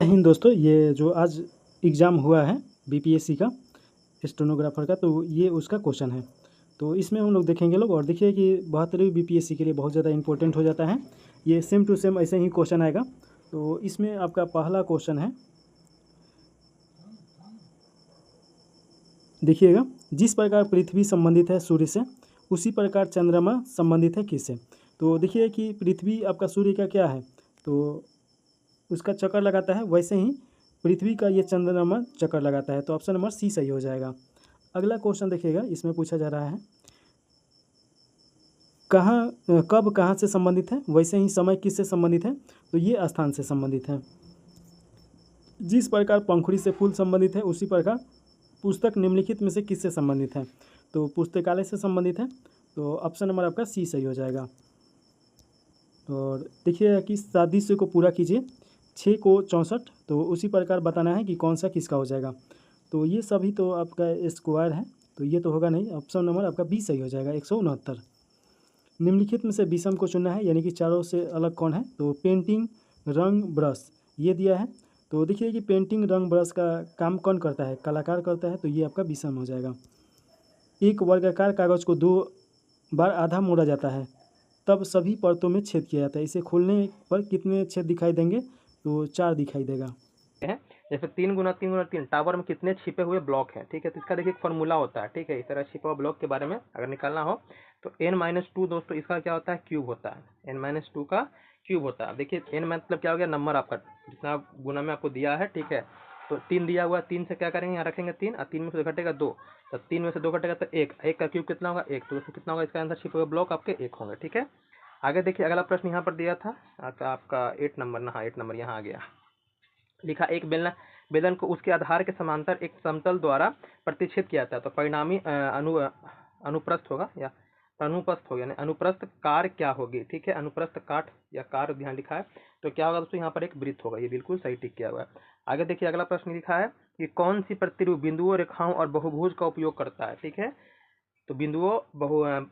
हिंद दोस्तों, ये जो आज एग्ज़ाम हुआ है बीपीएससी का स्टेनोग्राफर का, तो ये उसका क्वेश्चन है। तो इसमें हम लोग देखेंगे लोग, और देखिए कि 72वीं बीपीएससी के लिए बहुत ज़्यादा इंपॉर्टेंट हो जाता है। ये सेम टू सेम ऐसे ही क्वेश्चन आएगा। तो इसमें आपका पहला क्वेश्चन है, देखिएगा, जिस प्रकार पृथ्वी संबंधित है सूर्य से, उसी प्रकार चंद्रमा संबंधित है किससे। तो देखिए कि पृथ्वी आपका सूर्य का क्या है, तो उसका चक्कर लगाता है, वैसे ही पृथ्वी का ये चंद्रमा चक्कर लगाता है। तो ऑप्शन नंबर सी सही हो जाएगा। अगला क्वेश्चन देखिएगा, इसमें पूछा जा रहा है, कब कहाँ से संबंधित है, वैसे ही समय किससे संबंधित है। तो ये स्थान से संबंधित है। जिस प्रकार पंखुड़ी से फूल संबंधित है, उसी प्रकार पुस्तक निम्नलिखित में से किससे संबंधित है। तो पुस्तकालय से संबंधित है। तो ऑप्शन नंबर आपका सी सही हो जाएगा। और देखिए कि सादृश्य को पूरा कीजिए, 6 को 64, तो उसी प्रकार बताना है कि कौन सा किसका हो जाएगा। तो ये सभी तो आपका स्क्वायर है, तो ये तो होगा नहीं। ऑप्शन नंबर आपका बी सही हो जाएगा, 169। निम्नलिखित में से विषम को चुनना है, यानी कि चारों से अलग कौन है। तो पेंटिंग, रंग, ब्रश, ये दिया है। तो देखिए कि पेंटिंग, रंग, ब्रश का काम कौन करता है, कलाकार करता है। तो ये आपका विषम हो जाएगा। एक वर्गाकार कागज को 2 बार आधा मोड़ा जाता है, तब सभी परतों में छेद किया जाता है। इसे खोलने पर कितने छेद दिखाई देंगे। तो 4 दिखाई देगा। है। जैसे 3 × 3 × 3 टावर में कितने छिपे हुए ब्लॉक हैं, ठीक है। तो इसका देखिए एक फॉर्मूला होता है, ठीक है। इस तरह छिपा हुआ ब्लॉक के बारे में अगर निकालना हो तो n-2 दोस्तों इसका क्या होता है, क्यूब होता है। n-2 का क्यूब होता है। देखिए n मतलब क्या हो गया, नंबर आपका जितना गुना में आपको दिया है, ठीक है। तो 3 दिया हुआ, 3 से क्या करेंगे, यहाँ रखेंगे 3, और 3 में से घटेगा 2, तो 3 में से 2 घटेगा तो 1, 1 का क्यूब कितना होगा, 1। तो इसमें कितना होगा, इसका आंसर छिपे हुए ब्लॉक आपके 1 होंगे, ठीक है। आगे देखिए अगला प्रश्न यहाँ पर दिया था आपका 8 नंबर ना, हाँ 8 नंबर यहाँ आ गया। लिखा, एक बेलन को उसके आधार के समांतर एक समतल द्वारा प्रतिच्छेद किया जाता है, तो परिणामी अनुप्रस्थ होगा या अनुप्रस्थ होगा, यानी अनुप्रस्थ कार क्या होगी, ठीक है। अनुप्रस्थ काट या कार ध्यान लिखा है, तो क्या होगा दोस्तों, यहाँ पर एक वृत्त होगा। ये बिल्कुल सही टिक किया हुआ है। आगे देखिए अगला प्रश्न लिखा है कि कौन सी प्रतिरूप बिंदुओं, रेखाओं और बहुभुज का उपयोग करता है, ठीक है। तो बिंदुओं,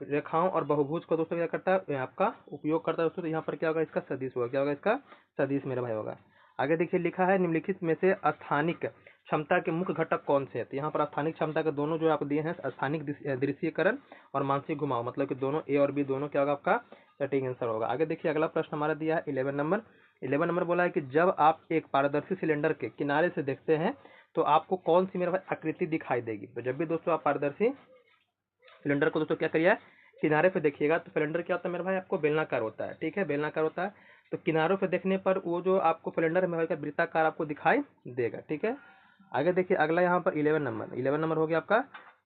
रेखाओं और बहुभुज का दोस्तों क्या करता है, आपका उपयोग करता है दोस्तों। तो यहाँ पर क्या होगा, इसका सदिश होगा। क्या होगा, इसका सदिश मेरा भाई होगा। आगे देखिए लिखा है, निम्नलिखित में से स्थानिक क्षमता के मुख्य घटक कौन से हैं। तो यहाँ पर स्थानिक क्षमता के दोनों जो आप दिए हैं, स्थानिक दृश्यकरण और मानसिक घुमाव, मतलब कि दोनों ए और बी दोनों क्या होगा, आपका सटीक आंसर होगा। आगे देखिए अगला प्रश्न हमारा दिया है 11 नंबर। 11 नंबर बोला है कि जब आप एक पारदर्शी सिलेंडर के किनारे से देखते हैं तो आपको कौन सी मेरा भाई आकृति दिखाई देगी। तो जब भी दोस्तों आप पारदर्शी सिलेंडर को दोस्तों क्या करिए, किनारे पे देखिएगा, तो सिलेंडर क्या होता है मेरे भाई, आपको बेलनाकार होता है, ठीक है, बेलनाकार होता है। तो किनारों पे देखने पर वो जो आपको सिलेंडर में वृत्ताकार आपको दिखाई देगा, ठीक है। आगे देखिए अगला यहाँ पर 11 नंबर हो गया आपका।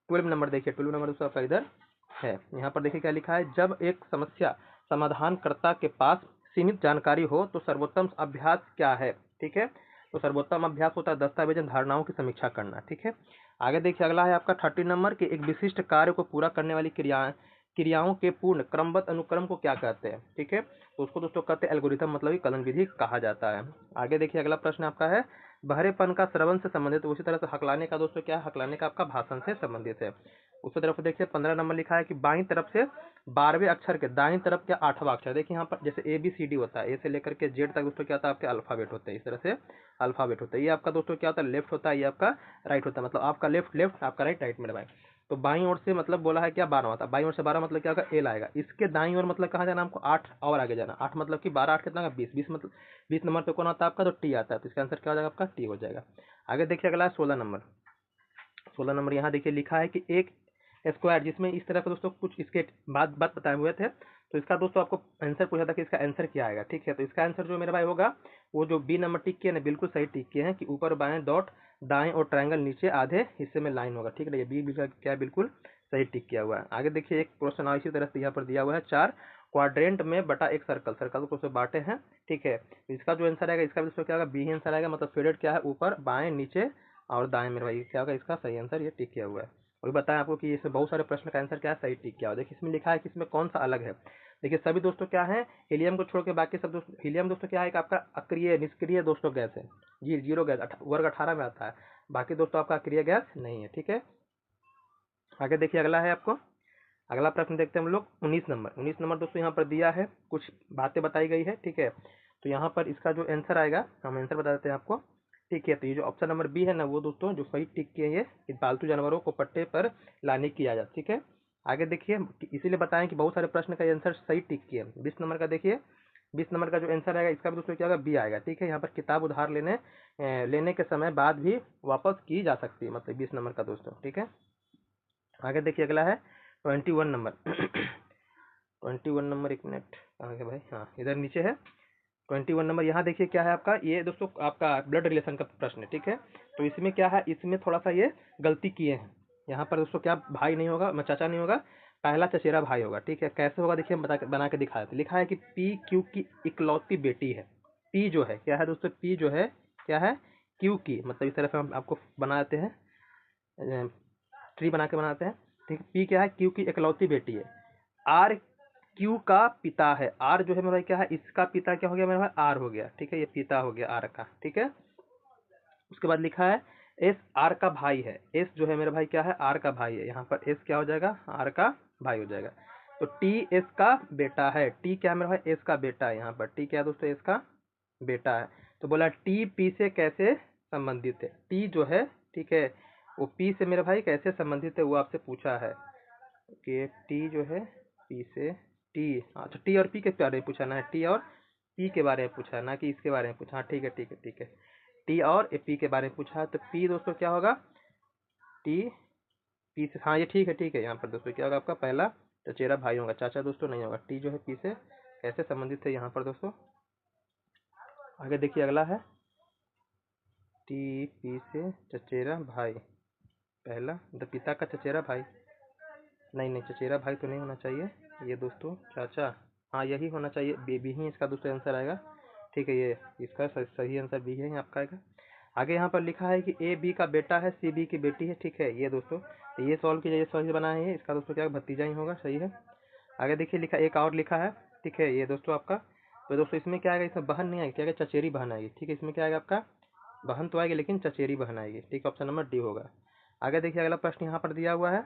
12 नंबर देखिए, 12 नंबर दोस्तों आपका इधर है। यहाँ पर देखिए क्या लिखा है, जब एक समस्या समाधानकर्ता के पास सीमित जानकारी हो तो सर्वोत्तम अभ्यास क्या है, ठीक है। तो सर्वोत्तम अभ्यास होता है दस्तावेजन धारणाओं की समीक्षा करना, ठीक है। आगे देखिए अगला है आपका 30 नंबर के एक विशिष्ट कार्य को पूरा करने वाली क्रियाओं के पूर्ण क्रमबद्ध अनुक्रम को क्या कहते हैं, ठीक है। तो उसको दोस्तों कहते हैं एल्गोरिथम, मतलब कि कलन विधि कहा जाता है। आगे देखिए अगला प्रश्न आपका है, बहरेपन का श्रवण से संबंधित, उसी तरह से हकलाने का दोस्तों क्या है, हकलाने का आपका भाषण से संबंधित है। उसी तरफ देखिए 15 नंबर लिखा है कि बाईं तरफ से 12वें अक्षर के दाईं तरफ क्या 8वां अक्षर। देखिए यहाँ पर जैसे ABCD होता है, ए से लेकर के जेड तक दोस्तों क्या होता है, आपके अल्फाबेट होते हैं। इस तरह से अल्फाबेट होता है। ये आपका दोस्तों क्या होता है, लेफ्ट होता है, ये आपका राइट होता है। मतलब आपका लेफ्ट लेफ्ट, आपका राइट राइट मेरे भाई। तो बाईं ओर से मतलब बोला है क्या, 12 होता है। बाईं ओर से 12 मतलब क्या होगा, एल आएगा। इसके दाईं ओर मतलब कहाँ जाना हमको, 8 और आगे जाना। 8 मतलब कि 12 8 कितना होगा, 20। 20 मतलब 20 नंबर पे कौन आता है आपका, तो टी आता है। तो इसका आंसर क्या हो जाएगा, आपका टी हो जाएगा। आगे देखिए अगला है 16 नंबर। 16 नंबर यहाँ देखिए लिखा है कि एक स्क्वायर, जिसमें इस तरह का दोस्तों कुछ इसके बात बताए हुए थे। तो इसका दोस्तों आपको आंसर पूछा था कि इसका आंसर क्या आएगा, ठीक है। तो इसका आंसर जो मेरे भाई होगा, वो जो बी नंबर टिक किया ना, बिल्कुल सही टिक किए हैं कि ऊपर बाएं डॉट, दाएं और ट्रायंगल नीचे आधे हिस्से में लाइन होगा, ठीक है। ये बी क्या बिल्कुल सही टिक किया हुआ है। आगे देखिए एक क्वेश्चन और इसी तरह से यहाँ पर दिया हुआ है, 4 क्वाड्रेंट में बटा एक सर्कल, सर्कल को बांटे हैं, ठीक है। तो इसका जो आंसर आएगा, इसका दोस्तों क्या होगा, बी आंसर आएगा। मतलब फेडेड क्या है, ऊपर बाएं नीचे और दाएं मेरे भाई, क्या होगा इसका सही आंसर, ये टिक किया हुआ है। और बताएं आपको कि इसमें बहुत सारे प्रश्न का आंसर क्या है, सही टिक किया हुआ। देखिए इसमें लिखा है कि इसमें कौन सा अलग है। देखिए सभी दोस्तों क्या है, हीलियम को छोड़ के बाकी सब दोस्तों, हीलियम दोस्तों क्या है कि आपका अक्रिय निष्क्रिय दोस्तों गैस है, जी जीरो गैस, वर्ग 18 में आता है। बाकी दोस्तों आपका अक्रिय गैस नहीं है, ठीक है। आगे देखिए अगला है आपको, अगला प्रश्न देखते हैं हम लोग 19 नंबर। 19 नंबर दोस्तों यहाँ पर दिया है, कुछ बातें बताई गई है, ठीक है। तो यहाँ पर इसका जो आंसर आएगा, हम आंसर बता देते हैं आपको। ठीक है। तो ये जो ऑप्शन नंबर बी है ना वो दोस्तों जो सही टिक किए ये कि पालतू जानवरों को पट्टे पर लाने की इजाजत। ठीक है, आगे देखिए, इसीलिए बताएं कि बहुत सारे प्रश्न का आंसर सही टिक किए। 20 नंबर का देखिए, 20 नंबर का जो आंसर आएगा इसका भी दोस्तों क्या होगा, बी आएगा। ठीक है, यहाँ पर किताब उधार लेने के समय बाद भी वापस की जा सकती है, मतलब 20 नंबर का दोस्तों। ठीक है, आगे देखिए, अगला है 21 नंबर। 21 नंबर, एक मिनट, कहाँ गया भाई, हाँ इधर नीचे है। 21 नंबर, यहाँ देखिए क्या है आपका, ये दोस्तों आपका ब्लड रिलेशन का प्रश्न है। ठीक है, तो इसमें क्या है, इसमें थोड़ा सा ये गलती किए हैं। यहाँ पर दोस्तों क्या भाई नहीं होगा, चाचा नहीं होगा, पहला चचेरा भाई होगा। ठीक है, कैसे होगा देखिए, हम बना के दिखाया था। लिखा है कि पी क्यू की इकलौती बेटी है। पी जो है क्या है दोस्तों, पी जो है क्या है, क्यू की, मतलब इस तरह से हम आपको बनाते हैं, ट्री बना के बनाते हैं। ठीक है, पी क्या है, क्यू की इकलौती बेटी है। आर क्यू का पिता है। आर जो है मेरा भाई क्या है, इसका पिता क्या हो गया मेरा भाई, आर हो गया। ठीक है, ये पिता हो गया आर का। ठीक है, उसके बाद लिखा है एस आर का भाई है। एस जो है मेरा भाई क्या है, आर का भाई है। यहाँ पर एस क्या हो जाएगा, आर का भाई हो जाएगा। तो टी एस का बेटा है। टी क्या है मेरा भाई, एस का बेटा है। यहाँ पर टी क्या है दोस्तों, एस का बेटा है। तो बोला टी पी से कैसे संबंधित है। टी जो है, ठीक है, वो पी से मेरा भाई कैसे संबंधित है वो आपसे पूछा है कि टी जो है पी से, टी, अच्छा टी और पी के बारे में पूछा ना है, टी और पी के बारे में पूछा, ना कि इसके बारे में पूछा। हाँ ठीक है, ठीक है, ठीक है, टी और पी के बारे में पूछा। तो पी दोस्तों क्या होगा, टी पी से, हाँ ये ठीक है, ठीक है। यहाँ पर दोस्तों क्या होगा, आपका पहला चचेरा भाई होगा, चाचा दोस्तों नहीं होगा। टी जो है पी से कैसे संबंधित है यहाँ पर दोस्तों। आगे देखिए, अगला है टी पी से चचेरा भाई, पहला द पिता का चचेरा भाई, नहीं चचेरा भाई तो नहीं होना चाहिए ये दोस्तों, चाचा, हाँ यही होना चाहिए, बी ही इसका दोस्तों आंसर आएगा। ठीक है, ये इसका सही आंसर बी है आपका आएगा। आगे यहाँ पर लिखा है कि ए बी का बेटा है, सी बी की बेटी है। ठीक है, ये दोस्तों तो ये सॉल्व कीजिए, ये सॉल्व बना है, इसका दोस्तों क्या भतीजा ही होगा, सही है। आगे देखिए, लिखा एक और लिखा है। ठीक है, ये दोस्तों आपका, तो दोस्तों इसमें क्या आएगा, इसमें बहन नहीं आएगी, क्या आएगा, चचेरी बहन आएगी। ठीक है, इसमें क्या आएगा आपका, बहन तो आएगी लेकिन चचेरी बहन आएगी। ठीक है, ऑप्शन नंबर डी होगा। आगे देखिए, अगला प्रश्न यहाँ पर दिया हुआ है।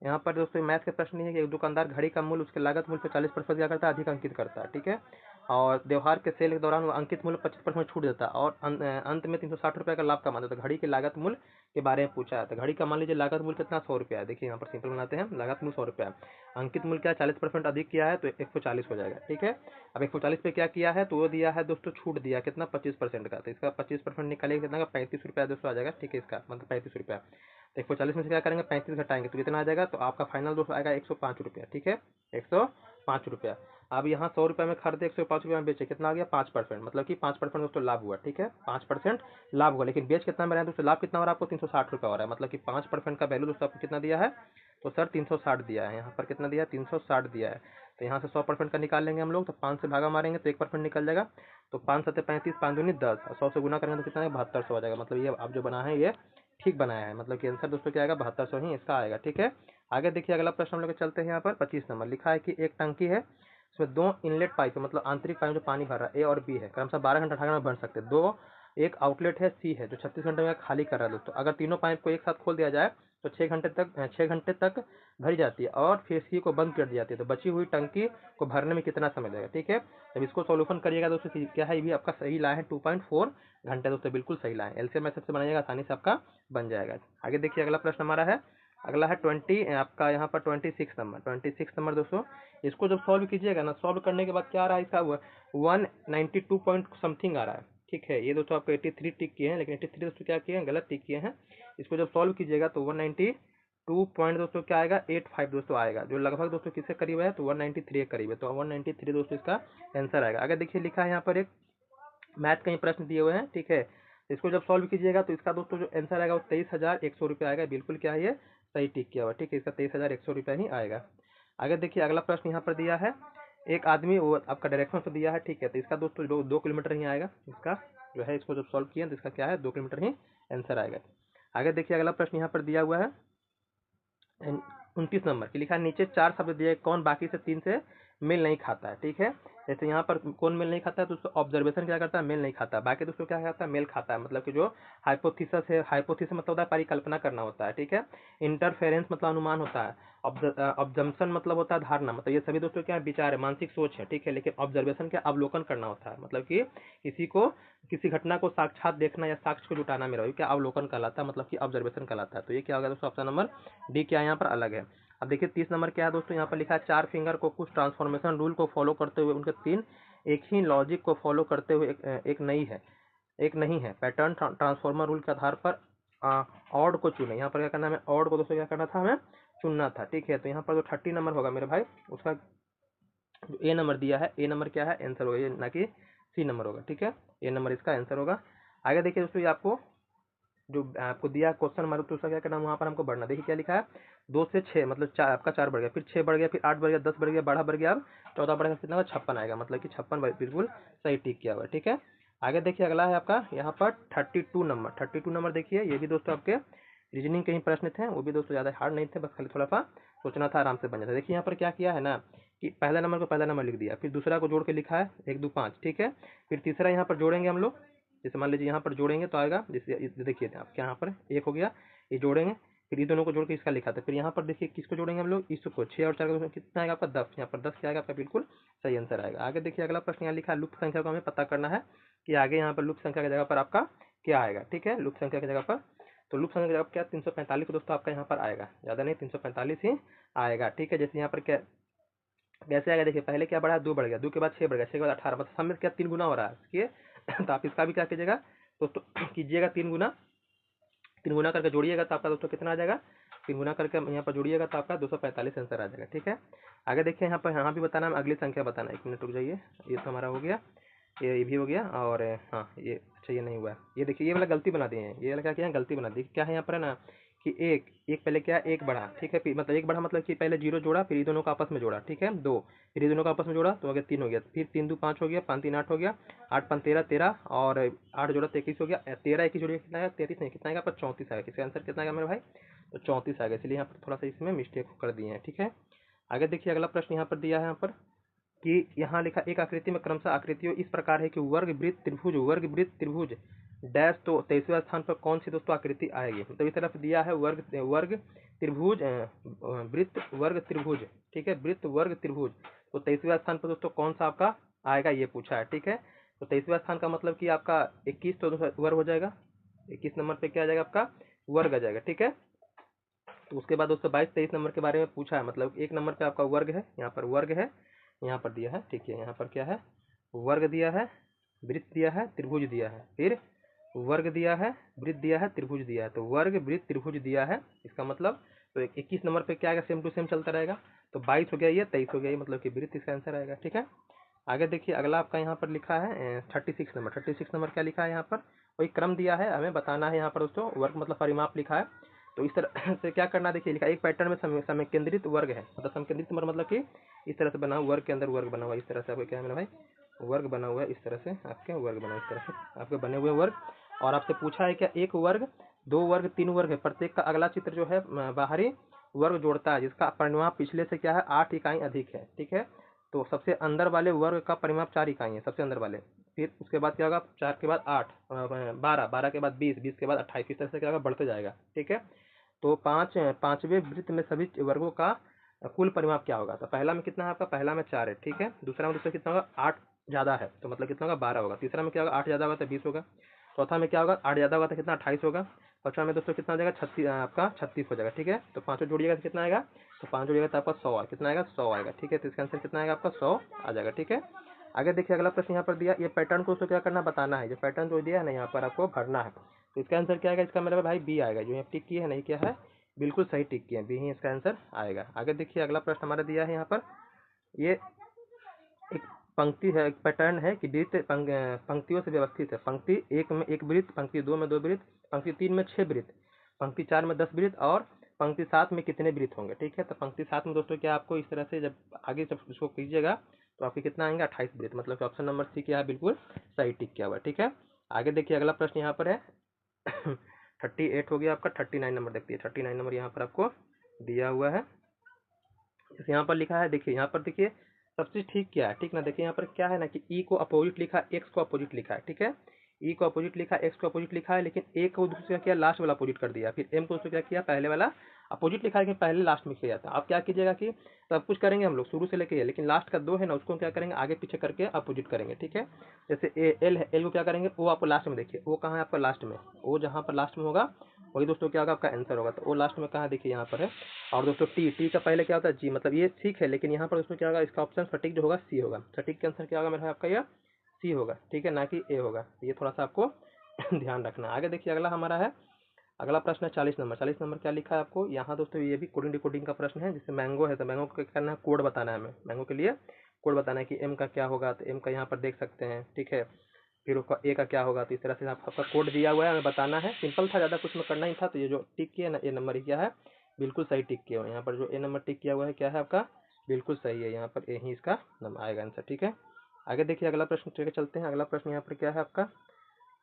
यहाँ पर दोस्तों मैथ के प्रश्न ये है कि एक दुकानदार घड़ी का मूल्य उसके लागत मूल्य पर 40% क्या करता है, अधिक अंकित करता है। ठीक है, और व्यवहार के सेल के दौरान वो अंकित मूल्य 25% छूट देता है और अंत में 360 रुपये का लाभ कमाता है। तो घड़ी के लागत मूल्य के बारे में पूछा है। तो घड़ी का मान लीजिए लागत मूल्य कितना, 100 रुपया है। देखिए यहाँ पर सिंपल बनाते हैं, लागत मूल्य 100 रुपया है, अंकित मूल्य क्या 40% अधिक किया है तो 140 हो जाएगा। ठीक है, अब 140 पे क्या किया है, तो वो दिया है दोस्तों, छूट दिया कितना, 25% का। तो इसका 25% निकालेगा कितना का, 35 रुपया दोस्तों आ जाएगा। ठीक है, इसका मतलब 35 रुपया। तो 140 में से क्या करेंगे, 35 घटाएंगे तो कितना आ जाएगा, तो आपका फाइनल दोस्तों आएगा 105 रुपया। ठीक है, 105 रुपया। अब यहाँ 100 रुपये में खरीदे, 105 रुपये में बेचे, कितना आ गया, 5%, मतलब कि 5% दोस्तों लाभ हुआ। ठीक है, 5% लाभ हुआ, लेकिन बेच कितना में रहा है दोस्तों, लाभ कितना हो रहा है आपको, 360 रुपये हो रहा है। मतलब कि 5% का वैल्यू दोस्तों आपको कितना दिया है, तो सर 360 दिया है। यहाँ पर कितना दिया है, 360 दिया है। तो यहाँ से 100% का निकाल लेंगे हम लोग, तो 5 से भागा मारेंगे तो 1% निकल जाएगा। तो 5 7 35, 5 दूनी 10, और 100 से गुना करेंगे तो कितना है, 7200 आ जाएगा। मतलब ये आप जो बना है ये ठीक बनाया है, मतलब कि आंसर दोस्तों क्या आएगा, 7200 ही इसका आएगा। ठीक है, आगे देखिए, अगला प्रश्न हम लोग चलते हैं। यहाँ पर 25 नंबर लिखा है कि एक टंकी है, इसमें 2 इनलेट पाइप है, मतलब आंतरिक पाइप जो पानी भर रहा है, ए और बी है, क्रमशः 12 घंटा 18 में भर सकते हैं। दो एक आउटलेट है सी है जो 36 घंटे में खाली कर रहा है दोस्तों। अगर तीनों पाइप को एक साथ खोल दिया जाए तो 6 घंटे तक भरी जाती है और फिर सी को बंद कर दी जाती है। तो बची हुई टंकी को भरने में कितना समय लगेगा। ठीक है, जब इसको सॉल्यूशन करिएगा दोस्तों, क्या है, ये भी आपका सही लाए है 2.4 घंटे दोस्तों, बिल्कुल सही लाए। एलसीएम मेथड से बनाइएगा, आसानी से आपका बन जाएगा। आगे देखिए, अगला प्रश्न हमारा है, अगला है 20 आपका यहाँ पर 26 नंबर दोस्तों। इसको जब सॉल्व कीजिएगा ना, सॉल्व करने के बाद क्या आ रहा है, इसका 192 पॉइंट समथिंग आ रहा है। ठीक है, ये दोस्तों आपको 83 टिक किए हैं, लेकिन 83 दोस्तों क्या किए हैं, गलत टिक किए हैं। इसको जब सॉल्व कीजिएगा तो 192 पॉइंट दोस्तों क्या आएगा, 85 दोस्तों आएगा, जो लगभग दोस्तों किसके करीब है, तो 193 के करीब है। तो 193 दोस्तों इसका आंसर आएगा। अगर देखिए, लिखा है यहाँ पर एक मैथ का ही प्रश्न दिए हुए हैं। ठीक है, इसको जब सॉल्व कीजिएगा तो इसका दोस्तों जो आंसर आएगा वो 23,100 रुपये आएगा। बिल्कुल क्या है, ये सही टिक किया हुआ। ठीक है, इसका 23,100 रुपये ही आएगा। आगे देखिए, अगला प्रश्न यहाँ पर दिया है, एक आदमी, वो आपका डायरेक्शन से दिया है। ठीक है, तो इसका दोस्तों 2 किलोमीटर ही आएगा, इसका जो है, इसको जब सॉल्व किया तो इसका क्या है, 2 किलोमीटर ही आंसर आएगा। आगे देखिए, अगला प्रश्न यहाँ पर दिया हुआ है 29 नंबर की, लिखा है नीचे 4 शब्द दिए, कौन बाकी से 3 से मेल नहीं खाता है, ठीक है। जैसे यहाँ पर कौन मेल नहीं खाता है, तो उसको ऑब्जर्वेशन क्या करता है, मेल नहीं खाता है। बाकी दोस्तों क्या करता है, मेल खाता है। मतलब कि जो हाइपोथेसिस है, हाइपोथेसिस मतलब होता है परिकल्पना करना होता है, ठीक है। इंटरफेरेंस मतलब अनुमान होता है। ऑब्जम्पशन मतलब होता है धारणा, मतलब ये सभी दोस्तों क्या है, विचार है, मानसिक सोच है, ठीक है। लेकिन ऑब्जर्वेशन क्या, अवलोकन करना होता है। मतलब कि किसी घटना को साक्षात देखना या साक्ष्य को जुटाना मेरा क्या अवलोकन कहलाता है, मतलब कि ऑब्जर्वेशन कहलाता है। तो ये क्या होगा दोस्तों, ऑप्शन नंबर डी क्या है यहाँ पर अलग है। अब देखिए 30 नंबर क्या है दोस्तों, यहाँ पर लिखा है 4 फिंगर को कुछ ट्रांसफॉर्मेशन रूल को फॉलो करते हुए उनके 3 एक ही लॉजिक को फॉलो करते हुए एक नहीं है पैटर्न ट्रांसफॉर्मर रूल के आधार पर ऑड को चुने। यहाँ पर क्या करना है, हमें ऑड को दोस्तों क्या करना था, हमें चुनना था, ठीक है। तो यहाँ पर जो 30 नंबर होगा मेरे भाई, उसका जो ए नंबर दिया है, ए नंबर क्या है, आंसर होगा ये, ना कि सी नंबर होगा, ठीक है। ए नंबर इसका आंसर होगा। आगे देखिए दोस्तों, ये आपको दिया क्वेश्चन नंबर, तो उसका क्या करना है, वहाँ पर हमको बढ़ना। देखिए क्या लिखा है, 2 से 6 मतलब 4, आपका 4 बढ़ गया, फिर 6 बढ़ गया, फिर 8 बढ़ गया, 10 बढ़ गया, 12 बढ़ गया, अब 14 बढ़ गया, कितना होगा 56 आएगा। मतलब कि 56 बिल्कुल सही टिक किया हुआ है, ठीक है। आगे देखिए अगला है आपका यहाँ पर 32 नंबर देखिए, ये भी दोस्तों आपके रीजनिंग के ही प्रश्न थे, वो भी दोस्तों ज़्यादा हार्ड नहीं थे, बस खाली थोड़ा सा सोचना था, आराम से बन जाता। देखिए यहाँ पर क्या किया है ना, कि पहला नंबर को पहला नंबर लिख दिया, फिर दूसरा को जोड़ के लिखा है 1 2 5, ठीक है। फिर तीसरा यहाँ पर जोड़ेंगे हम लोग, जैसे मान लीजिए यहाँ पर जोड़ेंगे तो आएगा, जैसे देखिए आपके यहाँ पर 1 हो गया, ये जोड़ेंगे, फिर ये दोनों को जोड़ के इसका लिखा था। फिर यहाँ पर देखिए किसको जोड़ेंगे हम लोग, इसको, 6 और 4 का कितना आएगा आपका 10, यहाँ पर 10 क्या आएगा आपका, बिल्कुल सही आंसर आएगा। आगे देखिए अगला प्रश्न यहाँ लिखा है, लुप्त संख्या को हमें पता करना है कि आगे यहाँ पर लुप्त संख्या की जगह पर आपका क्या आएगा, ठीक है। लुप्त संख्या की जगह पर, तो लुप्त संख्या की जगह पर क्या 345 दोस्तों आपका यहाँ पर आएगा, ज़्यादा नहीं 345 ही आएगा, ठीक है। जैसे यहाँ पर क्या कैसे आएगा, देखिए पहले क्या बढ़ा, 2 बढ़ गया, 2 के बाद 6 बढ़ गया, 6 के बाद 18, मतलब सब में क्या 3 गुना हो रहा है इसके। तो आप इसका भी क्या कीजिएगा दोस्तों, कीजिएगा 3 गुना करके जोड़िएगा तो आपका दोस्तों कितना आ जाएगा, 3 गुना करके यहाँ पर जोड़िएगा तो आपका 245 आंसर आ जाएगा, ठीक है। आगे देखिए यहाँ पर, यहाँ भी बताना है, अगली संख्या बताना है। 1 मिनट रुक जाइए, ये तो हमारा हो गया, ये भी हो गया, और हाँ ये अच्छा ये नहीं हुआ है। ये देखिए ये वाला गलती बना दिए हैं, ये वाला क्या किया है, गलती बना दी। क्या है यहाँ पर है ना, कि एक पहले क्या, एक बढ़ा, ठीक है, फिर मतलब एक बढ़ा मतलब कि पहले 0 जोड़ा, फिर ये दोनों का आपस में जोड़ा, ठीक है, 2, फिर ये दोनों का आपस में जोड़ा तो अगर 3 हो गया, फिर 3 2 5 हो गया, 5 3 8 हो गया, 8 5 13 13, और 8 जोड़ा 23 हो गया, 13 21 जोड़िए कितना आएगा, 33 नहीं, कितना आएगा आपका 34 आएगा। इसका आंसर कितना आएगा मेरे भाई, तो 34 आएगा, इसलिए यहाँ पर थोड़ा सा इसमें मिस्टेक कर दिए हैं, ठीक है। आगे देखिए अगला प्रश्न यहाँ पर दिया है, यहाँ पर कि यहाँ लिखा एक आकृति में क्रमशः आकृतियों इस प्रकार है कि वर्ग वृत्त त्रिभुज डैश, तो 23वें स्थान पर कौन सी दोस्तों आकृति आएगी। तो इस तरफ दिया है वर्ग वर्ग त्रिभुज वृत्त वर्ग त्रिभुज, ठीक है, वृत्त वर्ग त्रिभुज। तो 23वें स्थान पर दोस्तों कौन सा आपका आएगा, ये पूछा है, ठीक है। तो 23वें स्थान का मतलब कि आपका 21 तो वर्ग हो जाएगा, 21 नंबर पे क्या आ जाएगा आपका, वर्ग आ जाएगा, ठीक है। तो उसके बाद दोस्तों 22 23 नंबर के बारे में पूछा है, मतलब 1 नंबर पे आपका वर्ग है, यहाँ पर वर्ग है, यहाँ पर दिया है, ठीक है। यहाँ पर क्या है, वर्ग दिया है, वृत्त दिया है, त्रिभुज दिया है, फिर वर्ग दिया है, वृत्त दिया है, त्रिभुज दिया है। तो वर्ग वृत्त त्रिभुज दिया है, इसका मतलब तो 21 नंबर पे क्या आएगा, सेम टू सेम चलता रहेगा। तो 22 हो गया, ये 23 हो गया, ये मतलब कि वृत्त इसका आंसर आएगा, ठीक है। आगे देखिए अगला आपका यहाँ पर लिखा है 36 नंबर क्या लिखा है, यहाँ पर वही क्रम दिया है, हमें बताना है यहाँ पर दोस्तों, वर्ग मतलब परिमाप लिखा है। तो इस तरह से क्या करना है, देखिए लिखा एक पैटर्न में समय केंद्रित वर्ग है, मतलब समकेंद्रित मतलब कि इस तरह से बना हुआ, वर्ग के अंदर वर्ग बना हुआ, इस तरह से आपको क्या है मेरा भाई, वर्ग बना हुआ है, इस तरह से आपके वर्ग बना, इस तरह से आपके बने हुए वर्ग। और आपसे पूछा है क्या, 1 वर्ग 2 वर्ग 3 वर्ग है, प्रत्येक का अगला चित्र जो है बाहरी वर्ग जोड़ता है, जिसका परिमाप पिछले से क्या है 8 इकाई अधिक है, ठीक है। तो सबसे अंदर वाले वर्ग का परिमाप 4 इकाई है, सबसे अंदर वाले, फिर उसके बाद क्या होगा, 4 के बाद 8 12 12 के बाद 20 20 के बाद 28, इस तरह से क्या होगा, बढ़ते जाएगा, ठीक है। तो पांचवें वृत्त में सभी वर्गों का कुल परिमाप क्या होगा। तो पहला में कितना है आपका, पहला में 4 है, ठीक है। दूसरा में दोस्तों कितना होगा, 8 ज़्यादा है तो मतलब कितना होगा, 12 होगा। तीसरा में क्या होगा, 8 ज़्यादा होगा तो 20 होगा। चौथा में क्या होगा, 8 ज़्यादा होगा तो कितना, 28 होगा। पाँचवा में दोस्तों कितना हो जाएगा, 36 आपका 36 हो जाएगा, ठीक है। तो पाँचों जोड़िएगा तो कितना आएगा, तो 5 जोड़िएगा तो आपका 100 है, कितना आएगा, 100 आएगा, ठीक है। तो इसका आंसर कितना आएगा आपका, 100 आ जाएगा, ठीक है। आगे देखिए अगला प्रश्न यहाँ पर दिया, ये पैटर्न को दोस्तों क्या करना, बताना है, जो पैटर्न जो दिया है ना यहाँ पर आपको भरना है। तो इसका आंसर क्या आएगा, इसका मेरा भाई बी आएगा, जो यहाँ टिक की है नहीं क्या है, बिल्कुल सही टिक किए, बी ही इसका आंसर आएगा। आगे देखिए अगला प्रश्न हमारा दिया है यहाँ पर, ये एक पंक्ति है, एक पैटर्न है कि वृत्त पंक्तियों से व्यवस्थित है। पंक्ति 1 में 1 वृत्त, पंक्ति 2 में 2 वृत्त, पंक्ति 3 में 6 वृत्त, पंक्ति 4 में 10 वृत्त, और पंक्ति 7 में कितने वृत्त होंगे, ठीक है। तो पंक्ति 7 में दोस्तों क्या आपको इस तरह से जब आगे जब इसको कीजिएगा तो आपके कितना आएंगे, 28 वृत्त, मतलब कि ऑप्शन नंबर सी क्या है, बिल्कुल सही टिक किया हुआ है, ठीक है। आगे देखिए अगला प्रश्न यहाँ पर है 38 हो गया आपका, 39 नंबर देखिए, 39 नंबर यहाँ पर आपको दिया हुआ है। जैसे यहाँ पर लिखा है, देखिए यहाँ पर देखिए सब चीज़ ठीक किया है, ठीक ना। देखिए यहाँ पर क्या है ना कि ई को अपोजिट लिखा है, एक्स को अपोजिट लिखा है, ठीक है। ई को अपोजिट लिखा है, एक्स को अपोजिट लिखा है, लेकिन ए को दूसरा क्या किया, लास्ट वाला अपोजिट कर दिया। फिर एम को दूसरा क्या किया, पहले वाला अपोजिट लिखा है, लेकिन पहले लास्ट में किया जाता है। अब क्या कीजिएगा कि सब कुछ करेंगे हम लोग शुरू से लेके, लेकिन लास्ट का दो है ना, उसको क्या करेंगे, आगे पीछे करके अपोजिट करेंगे, ठीक है। जैसे ए एल है, एल को क्या करेंगे, वो आपको लास्ट में देखिए, वो कहाँ है आपका लास्ट में, वो जहाँ पर लास्ट में होगा वही दोस्तों क्या होगा आपका आंसर होगा। तो वो लास्ट में कहाँ देखिए यहाँ पर है। और दोस्तों टी, टी का पहले क्या होता है जी, मतलब ये ठीक है, लेकिन यहाँ पर दोस्तों क्या होगा, इसका ऑप्शन सटीक जो होगा सी होगा। सटीक का आंसर क्या होगा मेरा भाई आपका, यह सी होगा, ठीक है, ना कि ए होगा। ये थोड़ा सा आपको ध्यान रखना है। आगे देखिए अगला हमारा है, अगला प्रश्न है 40 नंबर। 40 नंबर क्या लिखा है आपको यहाँ दोस्तों, ये भी कोडिंग डिकोडिंग का प्रश्न है। जैसे मैंगो है तो मैंगो को क्या करना है, कोड बताना है हमें। मैंगो के लिए कोड बताना है कि एम का क्या होगा, तो एम का यहाँ पर देख सकते हैं, ठीक है। फिर उसका ए का क्या होगा, तो इस तरह से आपका कोड दिया हुआ है, हमें बताना है। सिंपल था, ज़्यादा कुछ में करना ही था। तो ये जो टिक किया ना, ए नंबर ही क्या है, बिल्कुल सही टिक किया हुआ है। यहाँ पर जो ए नंबर टिक किया हुआ है क्या है आपका, बिल्कुल सही है। यहाँ पर ए ही इसका आएगा आंसर, ठीक है। आगे देखिए अगला प्रश्न लेके चलते हैं। अगला प्रश्न यहाँ पर क्या है आपका,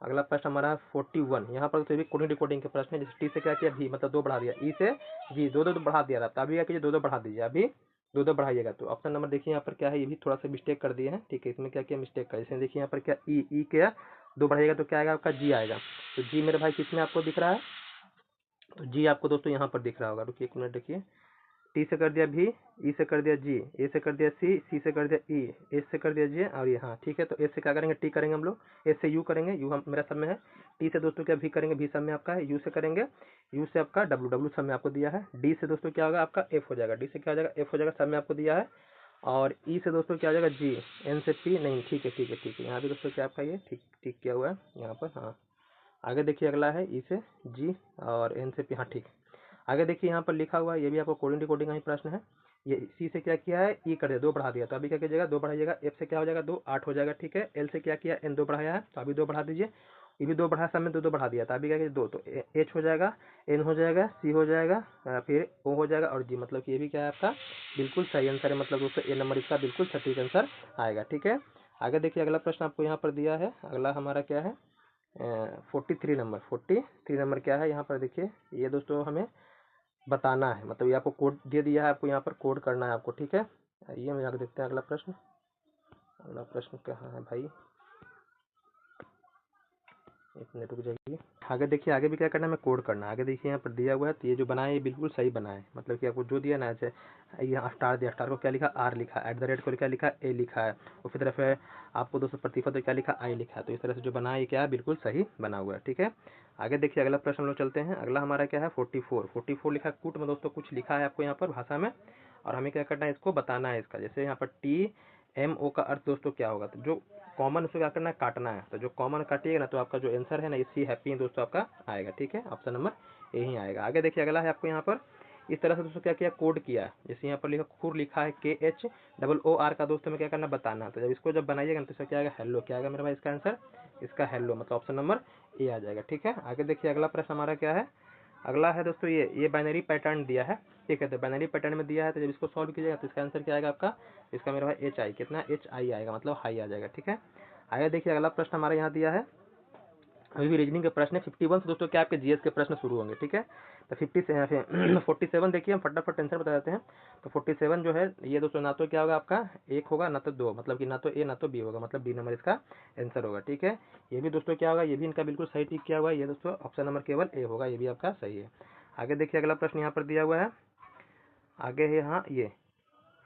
अगला प्रश्न हमारा 41। यहाँ पर तो भी कोडिंग डिकोडिंग के प्रश्न है। जैसे टी से क्या किया, भी मतलब दो बढ़ा दिया, ई से जी दो दो बढ़ा दिया था, अभी क्या कीजिए, दो दो बढ़ा दीजिए, अभी दो दो बढ़ाइएगा। तो ऑप्शन नंबर देखिए यहाँ पर क्या है, ये भी थोड़ा सा मिस्टेक कर दिए हैं, ठीक है। इसमें क्या किया, मिस्टेक कर, इसमें देखिए यहाँ पर क्या ई क्या दो बढ़ाइएगा तो क्या आएगा आपका, जी आएगा। तो जी मेरे भाई किसमें आपको दिख रहा है, तो जी आपको दोस्तों यहाँ पर दिख रहा होगा। रुकिए एक मिनट, देखिए टी से कर दिया भी, ई से कर दिया जी, ए से कर दिया सी, सी से कर दिया ई, एस से कर दिया जे, और ये हाँ ठीक है। तो एस से क्या करेंगे, टी करेंगे हम लोग, एस से यू करेंगे, यू हम मेरा सब में है। टी से दोस्तों क्या भी करेंगे, भी सब में आपका है। यू से करेंगे, यू से आपका डब्लू, डब्लू सब में आपको दिया है। डी से दोस्तों क्या होगा आपका, एफ हो जाएगा। डी से क्या हो जाएगा, एफ हो जाएगा, सब में आपको दिया है। और ई से दोस्तों क्या हो जाएगा, जी। एन से पी नहीं, ठीक है ठीक है ठीक है, यहाँ भी दोस्तों क्या आपका ये ठीक ठीक किया हुआ है यहाँ पर, हाँ। आगे देखिए अगला है ई से जी और एन से पी, हाँ ठीक है। आगे देखिए यहाँ पर लिखा हुआ है, ये भी आपको कोडिंग डिकोडिंग का ही प्रश्न है। ये सी से क्या किया है, ई कर दिया, दो बढ़ा दिया, तो अभी क्या कीजिएगा, दो बढ़ाइएगा। एफ से क्या हो जाएगा, दो, 8 हो जाएगा, ठीक है। एल से क्या किया, एन दो बढ़ाया है, तो अभी दो बढ़ा दीजिए। ये भी दो बढ़ा, सब में दो दो बढ़ा दिया था, अभी क्या कीजिए, दो, तो एच हो जाएगा, एन हो जाएगा, सी हो जाएगा, फिर ओ हो जाएगा, और जी। मतलब कि ये भी क्या है आपका बिल्कुल सही आंसर है। मतलब दोस्तों ए नंबर इसका बिल्कुल सटीक आंसर आएगा, ठीक है। आगे देखिए अगला प्रश्न आपको यहाँ पर दिया है। अगला हमारा क्या है, 43 नंबर। 43 नंबर क्या है यहाँ पर देखिए, ये दोस्तों हमें बताना है, मतलब ये आपको कोड दे दिया है, आपको यहाँ पर कोड करना है आपको, ठीक है। आइए हम यहाँ देखते हैं अगला प्रश्न। अगला प्रश्न कहाँ है भाई, एक मिनट रुक जाइए। आगे देखिए, आगे भी क्या करना है, हमें कोड करना है। आगे देखिए यहाँ पर दिया हुआ है, तो ये जो बना है ये बिल्कुल सही बना है। मतलब कि आपको जो दिया ना, जैसे यहाँ स्टार दिया, स्टार को क्या लिखा, आर लिखा, एट द रेट को क्या लिखा, ए लिखा है, और फिर तरफ है आपको दोस्तों प्रतिशत तो क्या लिखा, आई लिखा है। तो इस तरह से जो बना है ये क्या है, बिल्कुल सही बना हुआ है, ठीक है। आगे देखिए अगला प्रश्न हम लोग चलते हैं। अगला हमारा क्या है 44। 44 लिखा है कूट में दोस्तों, कुछ लिखा है आपको यहाँ पर भाषा में, और हमें क्या करना है, इसको बताना है इसका। जैसे यहाँ पर टी एम ओ का अर्थ दोस्तों क्या होगा, तो जो कॉमन उसको क्या करना है, काटना है। तो जो कॉमन काटिएगा ना, तो आपका जो आंसर है ना, ये सी हैप्पी दोस्तों आपका आएगा, ठीक है। ऑप्शन नंबर ए ही आएगा। आगे देखिए अगला है आपको यहाँ पर, इस तरह से दोस्तों क्या किया, कोड किया है। जैसे यहाँ पर लिखा खुर लिखा है KHOOR का दोस्तों में क्या करना, बताना है। तो जब इसको जब बनाइएगा तो इसका क्या आएगा, हेलो। क्या आएगा मेरा भाई इसका आंसर, इसका हेलो, मतलब ऑप्शन नंबर ए आ जाएगा, ठीक है। आगे देखिए अगला प्रश्न हमारा क्या है, अगला है दोस्तों ये बाइनरी पैटर्न दिया है, ठीक है। तो बाइनरी पैटर्न में दिया है, तो जब इसको सॉल्व कीजिएगा तो इसका आंसर क्या आएगा आपका, इसका मेरा भाई HI कितना, HI आएगा, मतलब हाई आ जाएगा, ठीक है। आगे देखिए अगला प्रश्न हमारे यहाँ दिया है, अभी भी रीजनिंग के प्रश्न है। 51 से दोस्तों क्या आपके जीएस के प्रश्न शुरू होंगे, ठीक है। तो 47 देखिए, हम फटाफट आंसर बता देते हैं। तो 47 जो है ये दोस्तों, ना तो क्या होगा आपका एक होगा, ना तो दो, मतलब कि ना तो ए ना तो बी होगा, मतलब बी नंबर इसका आंसर होगा, ठीक है। ये भी दोस्तों क्या होगा, ये भी इनका बिल्कुल सही टिक किया हुआ है। ये दोस्तों ऑप्शन नंबर केवल ए होगा, ये भी आपका सही है। आगे देखिए अगला प्रश्न यहाँ पर दिया हुआ है, आगे है यहाँ ये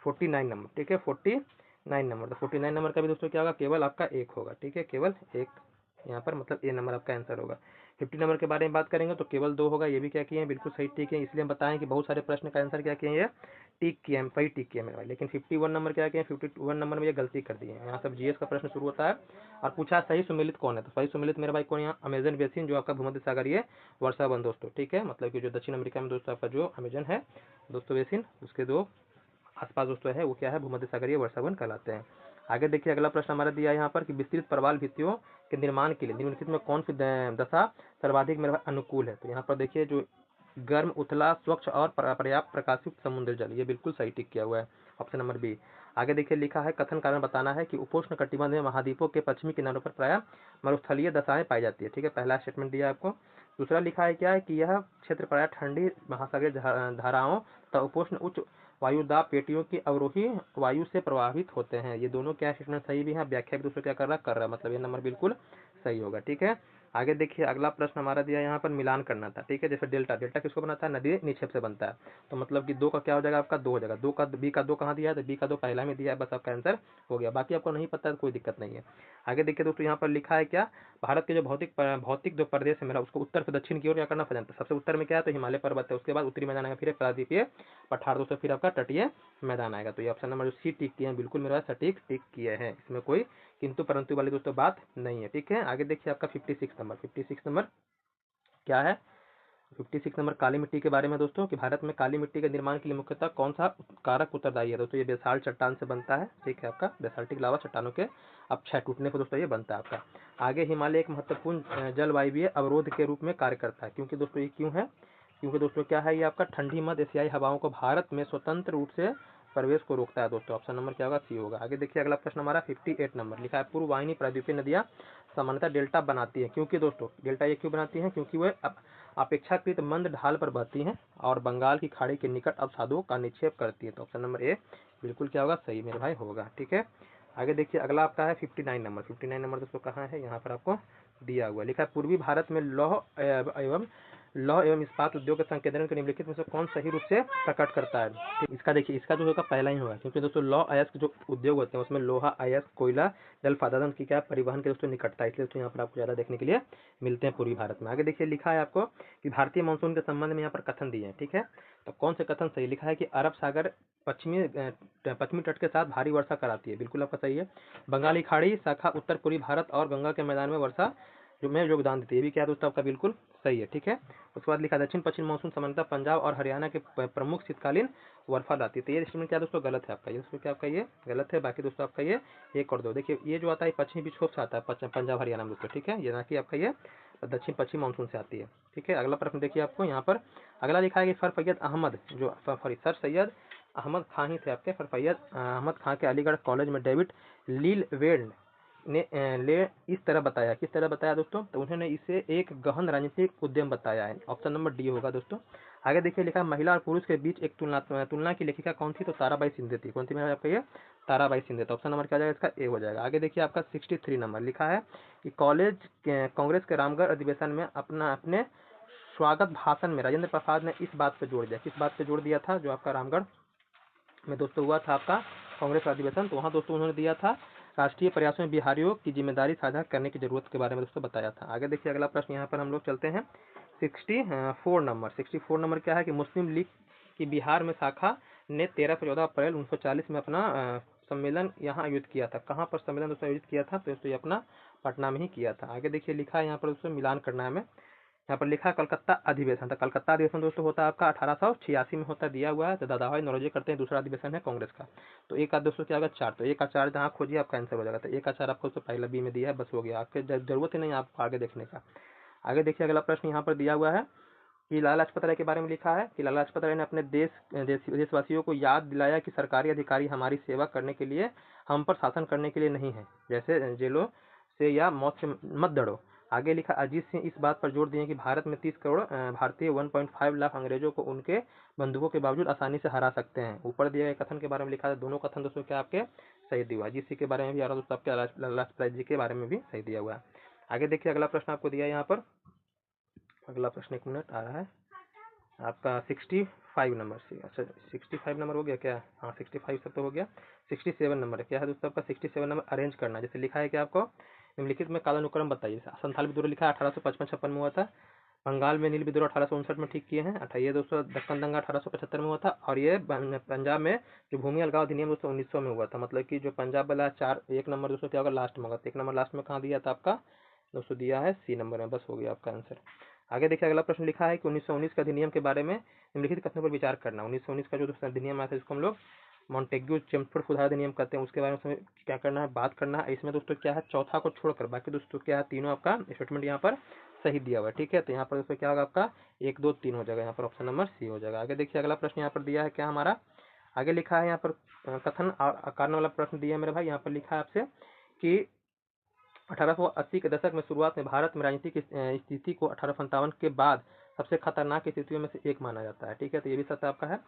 49 नंबर, ठीक है। 49 नंबर, तो 49 नंबर का भी दोस्तों क्या होगा, केवल आपका एक होगा, ठीक है, केवल एक यहाँ पर, मतलब ए नंबर आपका आंसर होगा। 50 नंबर के बारे में बात करेंगे तो केवल दो होगा, ये भी क्या किए हैं, बिल्कुल सही टिक है। इसलिए हम बताएं कि बहुत सारे प्रश्न का आंसर क्या किए हैं, ये टिक किए हैं, सही टिक किए मेरे भाई। लेकिन 51 नंबर क्या किए हैं, 51 नंबर में ये गलती कर दी है। यहाँ सब जीएस का प्रश्न शुरू होता है, और पूछा सही सुमेलित कौन है, तो सही सुमेलित मेरे भाई कौन, यहाँ अमेजन बेसिन जो आपका भूमध्य सागर ये वर्षा वन दोस्तों, ठीक है। मतलब कि जो दक्षिण अमेरिका में दोस्तों आपका जो अमेजन है दोस्तों बेसिन, उसके दो आसपास दोस्तों है वो क्या है, भूमध्य सागरीय वर्षा वन कहलाते हैं। आगे देखिए अगला प्रश्न हमारा दिया है यहाँ पर कि विस्तृत प्रवाल भित्तियों के निर्माण के लिए निम्नलिखित में कौन सी दशा सर्वाधिक मेरे अनुकूल है। तो यहाँ पर देखिए जो गर्म, उथला, स्वच्छ और पर्याप्त प्रकाशित समुद्र जल, ये बिल्कुल सही टिक किया हुआ है, ऑप्शन नंबर बी। आगे देखिए लिखा है कथन कारण बताना है कि उपोष्ण कटिबंध में महाद्वीपों के पश्चिमी किनारों पर प्रायः मरुस्थलीय दशाएं पाई जाती है, ठीक है। पहला स्टेटमेंट दिया है आपको। दूसरा लिखा है क्या है कि यह क्षेत्र प्रायः ठंडी महासागरीय धाराओं तथा उपोष्ण उच्च वायुदाब पेटियों की अवरोही वायु से प्रभावित होते हैं। ये दोनों क्या स्टेटमेंट सही भी है, व्याख्या भी दूसरे क्या कर रहा है, मतलब ये नंबर बिल्कुल सही होगा। ठीक है, आगे देखिए अगला प्रश्न हमारा दिया यहाँ पर मिलान करना था। ठीक है, जैसे डेल्टा, डेल्टा किसको बनाता है, नदी निक्षेप से बनता है। तो मतलब कि 2 का क्या हो जाएगा आपका, 2 हो जाएगा। 2 का बी का 2 कहाँ दिया है, तो बी का 2 पहला में दिया है, बस आपका आंसर हो गया। बाकी आपको नहीं पता है तो कोई दिक्कत नहीं है। आगे देखिए दोस्तों यहाँ पर लिखा है क्या, भारत के जो भौतिक जो प्रदेश है मेरा, उसको उत्तर से दक्षिण की ओर क्या करना पड़ता है। सबसे उत्तर में क्या है, तो हिमालय पर्वत है, उसके बाद उत्तरी मैदान आएगा, फिर प्रायद्वीपीय पठार, दोस्तों फिर आपका तटीय मैदान आएगा। तो ये ऑप्शन नंबर जो सी टिक किए हैं बिल्कुल मेरा सटीक टिक किए हैं, इसमें कोई किंतु परंतु वाली दोस्तों बात नहीं है। ठीक है, आगे देखिए आपका 56 नंबर क्या है, 56 नंबर काली मिट्टी के बारे में दोस्तों, कि भारत में काली मिट्टी के निर्माण के लिए मुख्यतः कौन सा कारक उत्तरदायी है। दोस्तों ये बेसाल्ट चट्टान से बनता है। ठीक है, आपका बेसाल्टिक लावा चट्टानों के अब क्षय टूटने को दोस्तों ये बनता है आपका। आगे हिमालय एक महत्वपूर्ण जलवायवीय अवरोध के रूप में कार्य करता है, क्योंकि दोस्तों ये क्यों है, क्योंकि दोस्तों क्या है, ये आपका ठंडी मध्य एशियाई हवाओं को भारत में स्वतंत्र रूप से प्रवेश को रोकता है। दोस्तों ऑप्शन नंबर क्या होगा, सी होगा। आगे देखिए अगला प्रश्न हमारा 58 नंबर लिखा है, पूर्व वाहिनी प्रायद्वीपीय नदियां सामान्यतः डेल्टा बनाती है, क्योंकि दोस्तों डेल्टा ये क्यों बनाती हैं, क्योंकि वह अपेक्षाकृत मंद ढाल पर बहती हैं और बंगाल की खाड़ी के निकट अवसादों का निक्षेप करती है। तो ऑप्शन नंबर ए बिल्कुल क्या होगा, सही मेरे भाई होगा। ठीक है, आगे देखिए अगला आपका है 59 नंबर। 59 नंबर दोस्तों कहाँ है, यहाँ पर आपको दिया हुआ लिखा है, पूर्वी भारत में लौह एवं इस्पात उद्योग के संकेंद्रण के निम्नलिखित में से कौन सही रूप से प्रकट करता है। इसका देखिए, इसका जो होगा पहला ही होगा, क्योंकि दोस्तों लौह अयस्क जो उद्योग होते हैं उसमें लोहा अयस्क कोयला जल उत्पादन की क्या परिवहन के दोस्तों निकटता है, इसलिए दोस्तों यहाँ पर आपको ज्यादा देखने के लिए मिलते हैं पूर्वी भारत में। आगे देखिए लिखा है आपको कि भारतीय मानसून के संबंध में यहाँ पर कथन दिए हैं। ठीक है, तो कौन से कथन सही, लिखा है कि अरब सागर पश्चिमी तट के साथ भारी वर्षा कराती है, बिल्कुल आपका सही है। बंगाली खाड़ी शाखा उत्तर पूर्वी भारत और गंगा के मैदान में वर्षा जो में योगदान देती है, ये भी क्या दोस्तों आपका बिल्कुल सही है। ठीक है, उसके बाद लिखा दक्षिण पश्चिम मानसून सामान्यतः पंजाब और हरियाणा के प्रमुख शीतकालीन वर्षा लाती है। तो ये स्टेटमेंट क्या दोस्तों गलत है आपका, ये दोस्तों क्या आपका ये गलत है। बाकी दोस्तों आपका ये 1 और 2 देखिए, ये जो आता है पश्चिमी विक्षोभ से आता है पंजाब हरियाणा में दोस्तों। ठीक है, ये ना कि आपका ये दक्षिण पश्चिम मानसून से आती है। ठीक है, अगला प्रश्न देखिए आपको यहाँ पर अगला लिखा है कि सर सैयद अहमद खान ही थे आपके, सर सैयद अहमद खान के अलीगढ़ कॉलेज में डेविड लीलवेल्ड ने इस तरह बताया, किस तरह बताया दोस्तों, तो उन्होंने इसे एक गहन राजनीतिक उद्यम बताया है। ऑप्शन नंबर डी होगा दोस्तों। आगे देखिए लिखा महिला और पुरुष के बीच एक तुलना की लेखिका कौन थी, तो ताराबाई शिंदे थी। कौन थी मेरा आपका ये, ताराबाई शिंदे। तो ऑप्शन नंबर क्या जाएगा इसका, ए हो जाएगा। आगे देखिए आपका 63 नंबर लिखा है कि कांग्रेस के रामगढ़ अधिवेशन में अपने स्वागत भाषण में राजेंद्र प्रसाद ने इस बात पर जोड़ दिया, किस बात पर जोड़ दिया था, जो आपका रामगढ़ में दोस्तों हुआ था आपका कांग्रेस अधिवेशन, तो वहाँ दोस्तों उन्होंने दिया था राष्ट्रीय प्रयासों में बिहारियों की जिम्मेदारी साझा करने की जरूरत के बारे में दोस्तों बताया था। आगे देखिए अगला प्रश्न यहाँ पर हम लोग चलते हैं 64 नंबर। 64 नंबर क्या है कि मुस्लिम लीग की बिहार में शाखा ने 13 से 14 अप्रैल 1940 में अपना सम्मेलन यहाँ आयोजित किया था। कहाँ पर सम्मेलन दोस्तों आयोजित किया था, तो दोस्तों ये अपना पटना में ही किया था। आगे देखिए लिखा है यहाँ पर दोस्तों मिलान करना है हमें, यहाँ पर लिखा है कलकत्ता अधिवेशन। तो कलकत्ता अधिवेशन दोस्तों होता है आपका 1886 में होता दिया हुआ है। तो दादाभाई नौरोजी करते हैं, दूसरा अधिवेशन है कांग्रेस का। तो एक का दोस्तों क्या होगा 4, तो एक का 4 जहाँ खोजिए आपका आंसर हो जाएगा। तो एक का 4 आपको पहला बी में दिया है, बस हो गया, आपके जरूरत ही नहीं आपको आगे देखने का। आगे देखिए अगला प्रश्न यहाँ पर दिया हुआ है कि लाला लाजपत राय के बारे में लिखा है कि लाला लाजपत राय ने अपने देशवासियों को याद दिलाया कि सरकारी अधिकारी हमारी सेवा करने के लिए, हम पर शासन करने के लिए नहीं है, जैसे जेलों से या मौत से मत डरो। आगे लिखा अजीत सिंह इस बात पर जोर दिए कि भारत में 30 करोड़ भारतीय 1.5 लाख अंग्रेजों को उनके बंदूकों के बावजूद आसानी से हरा सकते हैं। ऊपर दिए गए कथन के बारे में लिखा है, दोनों कथन दोस्तों क्या आपके सही दिया हुआ, अजीत सिंह के बारे में भी और दोस्तों आपके लाला लाजपत राय जी के बारे में भी सही दिया हुआ है। आगे देखिए अगला प्रश्न आपको दिया यहाँ पर, अगला प्रश्न 1 मिनट आ रहा है आपका 65 नंबर से। अच्छा 65 नंबर हो गया क्या, हाँ 65 सब तो हो गया। 67 नंबर है, क्या है दोस्तों आपका 67 नंबर अरेंज करना। जैसे लिखा है कि आपको निम्नलिखित में कालानुक्रम बताइए। संथाल विद्रोह लिखा है 1855-56 में हुआ था। बंगाल में नील विद्रोह 1859 में ठीक किए हैं। ये दोस्तों दक्कन दंगा 1875 में हुआ था। और ये पंजाब में जो भूमि अलगाव अधिनियम दोस्तों 1900 में हुआ था। मतलब कि जो पंजाब वाला 1 नंबर दोस्तों क्या होगा लास्ट में होगा। 1 नंबर लास्ट में कहाँ दिया था आपका दोस्तों, दिया है सी नंबर में, बस हो गया आपका आंसर। आगे देखिए अगला प्रश्न लिखा है कि 1919 के अधिनियम के बारे में निम्नलिखित कथनों पर विचार करना। 1919 का जो अधिनियम आया था जिसको हम लोग मॉन्टेग्यू चेम्सफोर्ड सुधार अधिनियम कहते हैं, उसके बारे में क्या करना है, बात करना है। इसमें दोस्तों क्या है, चौथा को छोड़कर बाकी दोस्तों क्या है तीनों आपका स्टेटमेंट यहाँ पर सही दिया हुआ है। ठीक है, तो यहाँ पर दोस्तों क्या होगा आपका 1, 2, 3 हो जाएगा, यहाँ पर ऑप्शन नंबर सी हो जाएगा। आगे देखिए अगला प्रश्न यहाँ पर दिया है क्या हमारा, आगे लिखा है यहाँ पर कथन कारण वाला प्रश्न दिया है मेरे भाई। यहाँ पर लिखा है आपसे कि 1880 के दशक में शुरुआत में भारत में राजनीतिक स्थिति को 1857 के बाद सबसे खतरनाक स्थितियों में से एक माना जाता है। ठीक है, तो ये भी सत्य आपका है।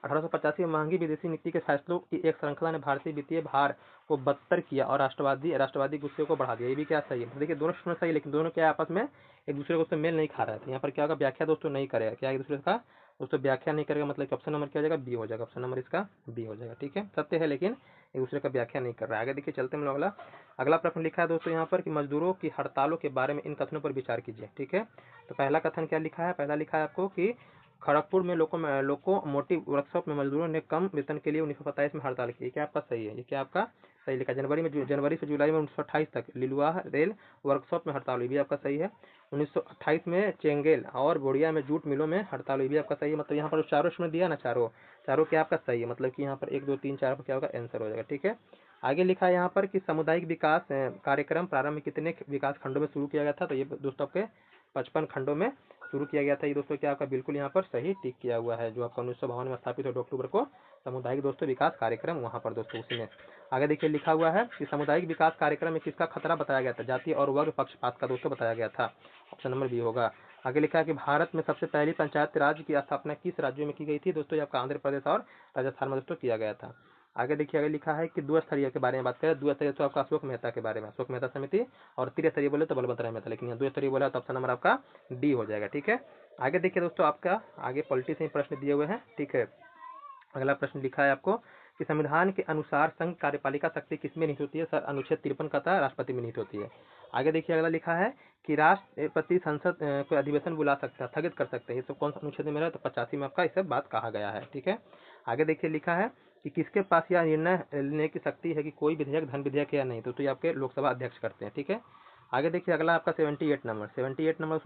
1885 में महंगी विदेशी नीति के फैसलों की एक श्रृंखला ने भारतीय वित्तीय भार को बदतर किया और राष्ट्रवादी गुस्से को बढ़ा दिया। ये भी क्या सही है? तो देखिए दोनों स्टेटमेंट सही है, लेकिन दोनों क्या आपस में एक दूसरे को उससे मेल नहीं खा रहे थे। यहाँ पर क्या होगा, व्याख्या दोस्तों नहीं करेगा, क्या एक दूसरे का दोस्तों व्याख्या नहीं करेगा, मतलब ऑप्शन नंबर क्या हो जाएगा, बी हो जाएगा। ऑप्शन नंबर इसका बी हो जाएगा। ठीक है, सत्य है लेकिन एक दूसरे का व्याख्या नहीं कर रहा है। आगे देखिए चलते हैं हम लोग अगला अगला प्रश्न लिखा है दोस्तों यहाँ पर कि मजदूरों की हड़तालों के बारे में इन कथनों पर विचार कीजिए। ठीक है, तो पहला कथन क्या लिखा है, पहला लिखा है आपको कि खड़गपुर में लोकोमोटिव वर्कशॉप में मजदूरों ने कम वेतन के लिए 1927 में हड़ताल की। ये क्या आपका सही है? ये क्या आपका सही लिखा? जनवरी से जुलाई में 1928 तक लिलुआ रेल वर्कशॉप में हड़ताल हुई, भी आपका सही है। 1928 में चेंगेल और बोड़िया में जूट मिलों में हड़ताल हुई, भी आपका सही है। मतलब यहाँ पर चारों इसमें दिया ना, चारों चारों क्या आपका सही है, मतलब कि यहाँ पर 1 2 3 4 पर क्या होगा, आंसर हो जाएगा। ठीक है, आगे लिखा है यहाँ पर कि सामुदायिक विकास कार्यक्रम प्रारंभ में कितने विकास खंडों में शुरू किया गया था? तो ये दोस्तों आपके 55 खंडों में शुरू किया गया था। ये दोस्तों क्या आपका बिल्कुल यहाँ पर सही टिक किया हुआ है, जो आपका 1952 में स्थापित हो 2 अक्टूबर को सामुदायिक दोस्तों विकास कार्यक्रम वहाँ पर दोस्तों उसी में। आगे देखिए लिखा हुआ है कि सामुदायिक विकास कार्यक्रम में किसका खतरा बताया गया था? जाति और वर्ग पक्षपात का दोस्तों बताया गया था। ऑप्शन नंबर बी होगा। आगे लिखा है कि भारत में सबसे पहली पंचायत राज की स्थापना किस राज्यों में की गई थी? दोस्तों ये आपका आंध्र प्रदेश और राजस्थान में दोस्तों किया गया था। आगे देखिए, आगे लिखा है कि द्विस्तरीय के बारे में बात करें। द्विस्तरीय तो आपका अशोक मेहता के बारे में, अशोक मेहता समिति, और त्रिस्तरीय बोले तो बलवंत राय मेहता, लेकिन यहाँ द्विस्तरीय बोला तो ऑप्शन नंबर आपका डी हो जाएगा। ठीक है, आगे देखिए दोस्तों आपका आगे पॉलिटी से प्रश्न दिए हुए हैं। ठीक है, अगला प्रश्न लिखा है आपको कि संविधान के अनुसार संघ कार्यपालिका शक्ति किसमें निहित होती है? सर अनुच्छेद 53 का था, राष्ट्रपति में निहित होती है। आगे देखिए अगला लिखा है कि राष्ट्रपति संसद को अधिवेशन बुला सकता है, स्थगित कर सकते हैं। ये सब कौन सा अनुच्छेद में है? तो 85 में आपका इस बात कहा गया है। ठीक है, आगे देखिए लिखा है कि किसके पास यह निर्णय लेने की शक्ति है कि कोई विधेयक धन विधेयक या नहीं? तो ये आपके लोकसभा अध्यक्ष करते हैं। ठीक है, आगे देखिए अगला आपका 78 नंबर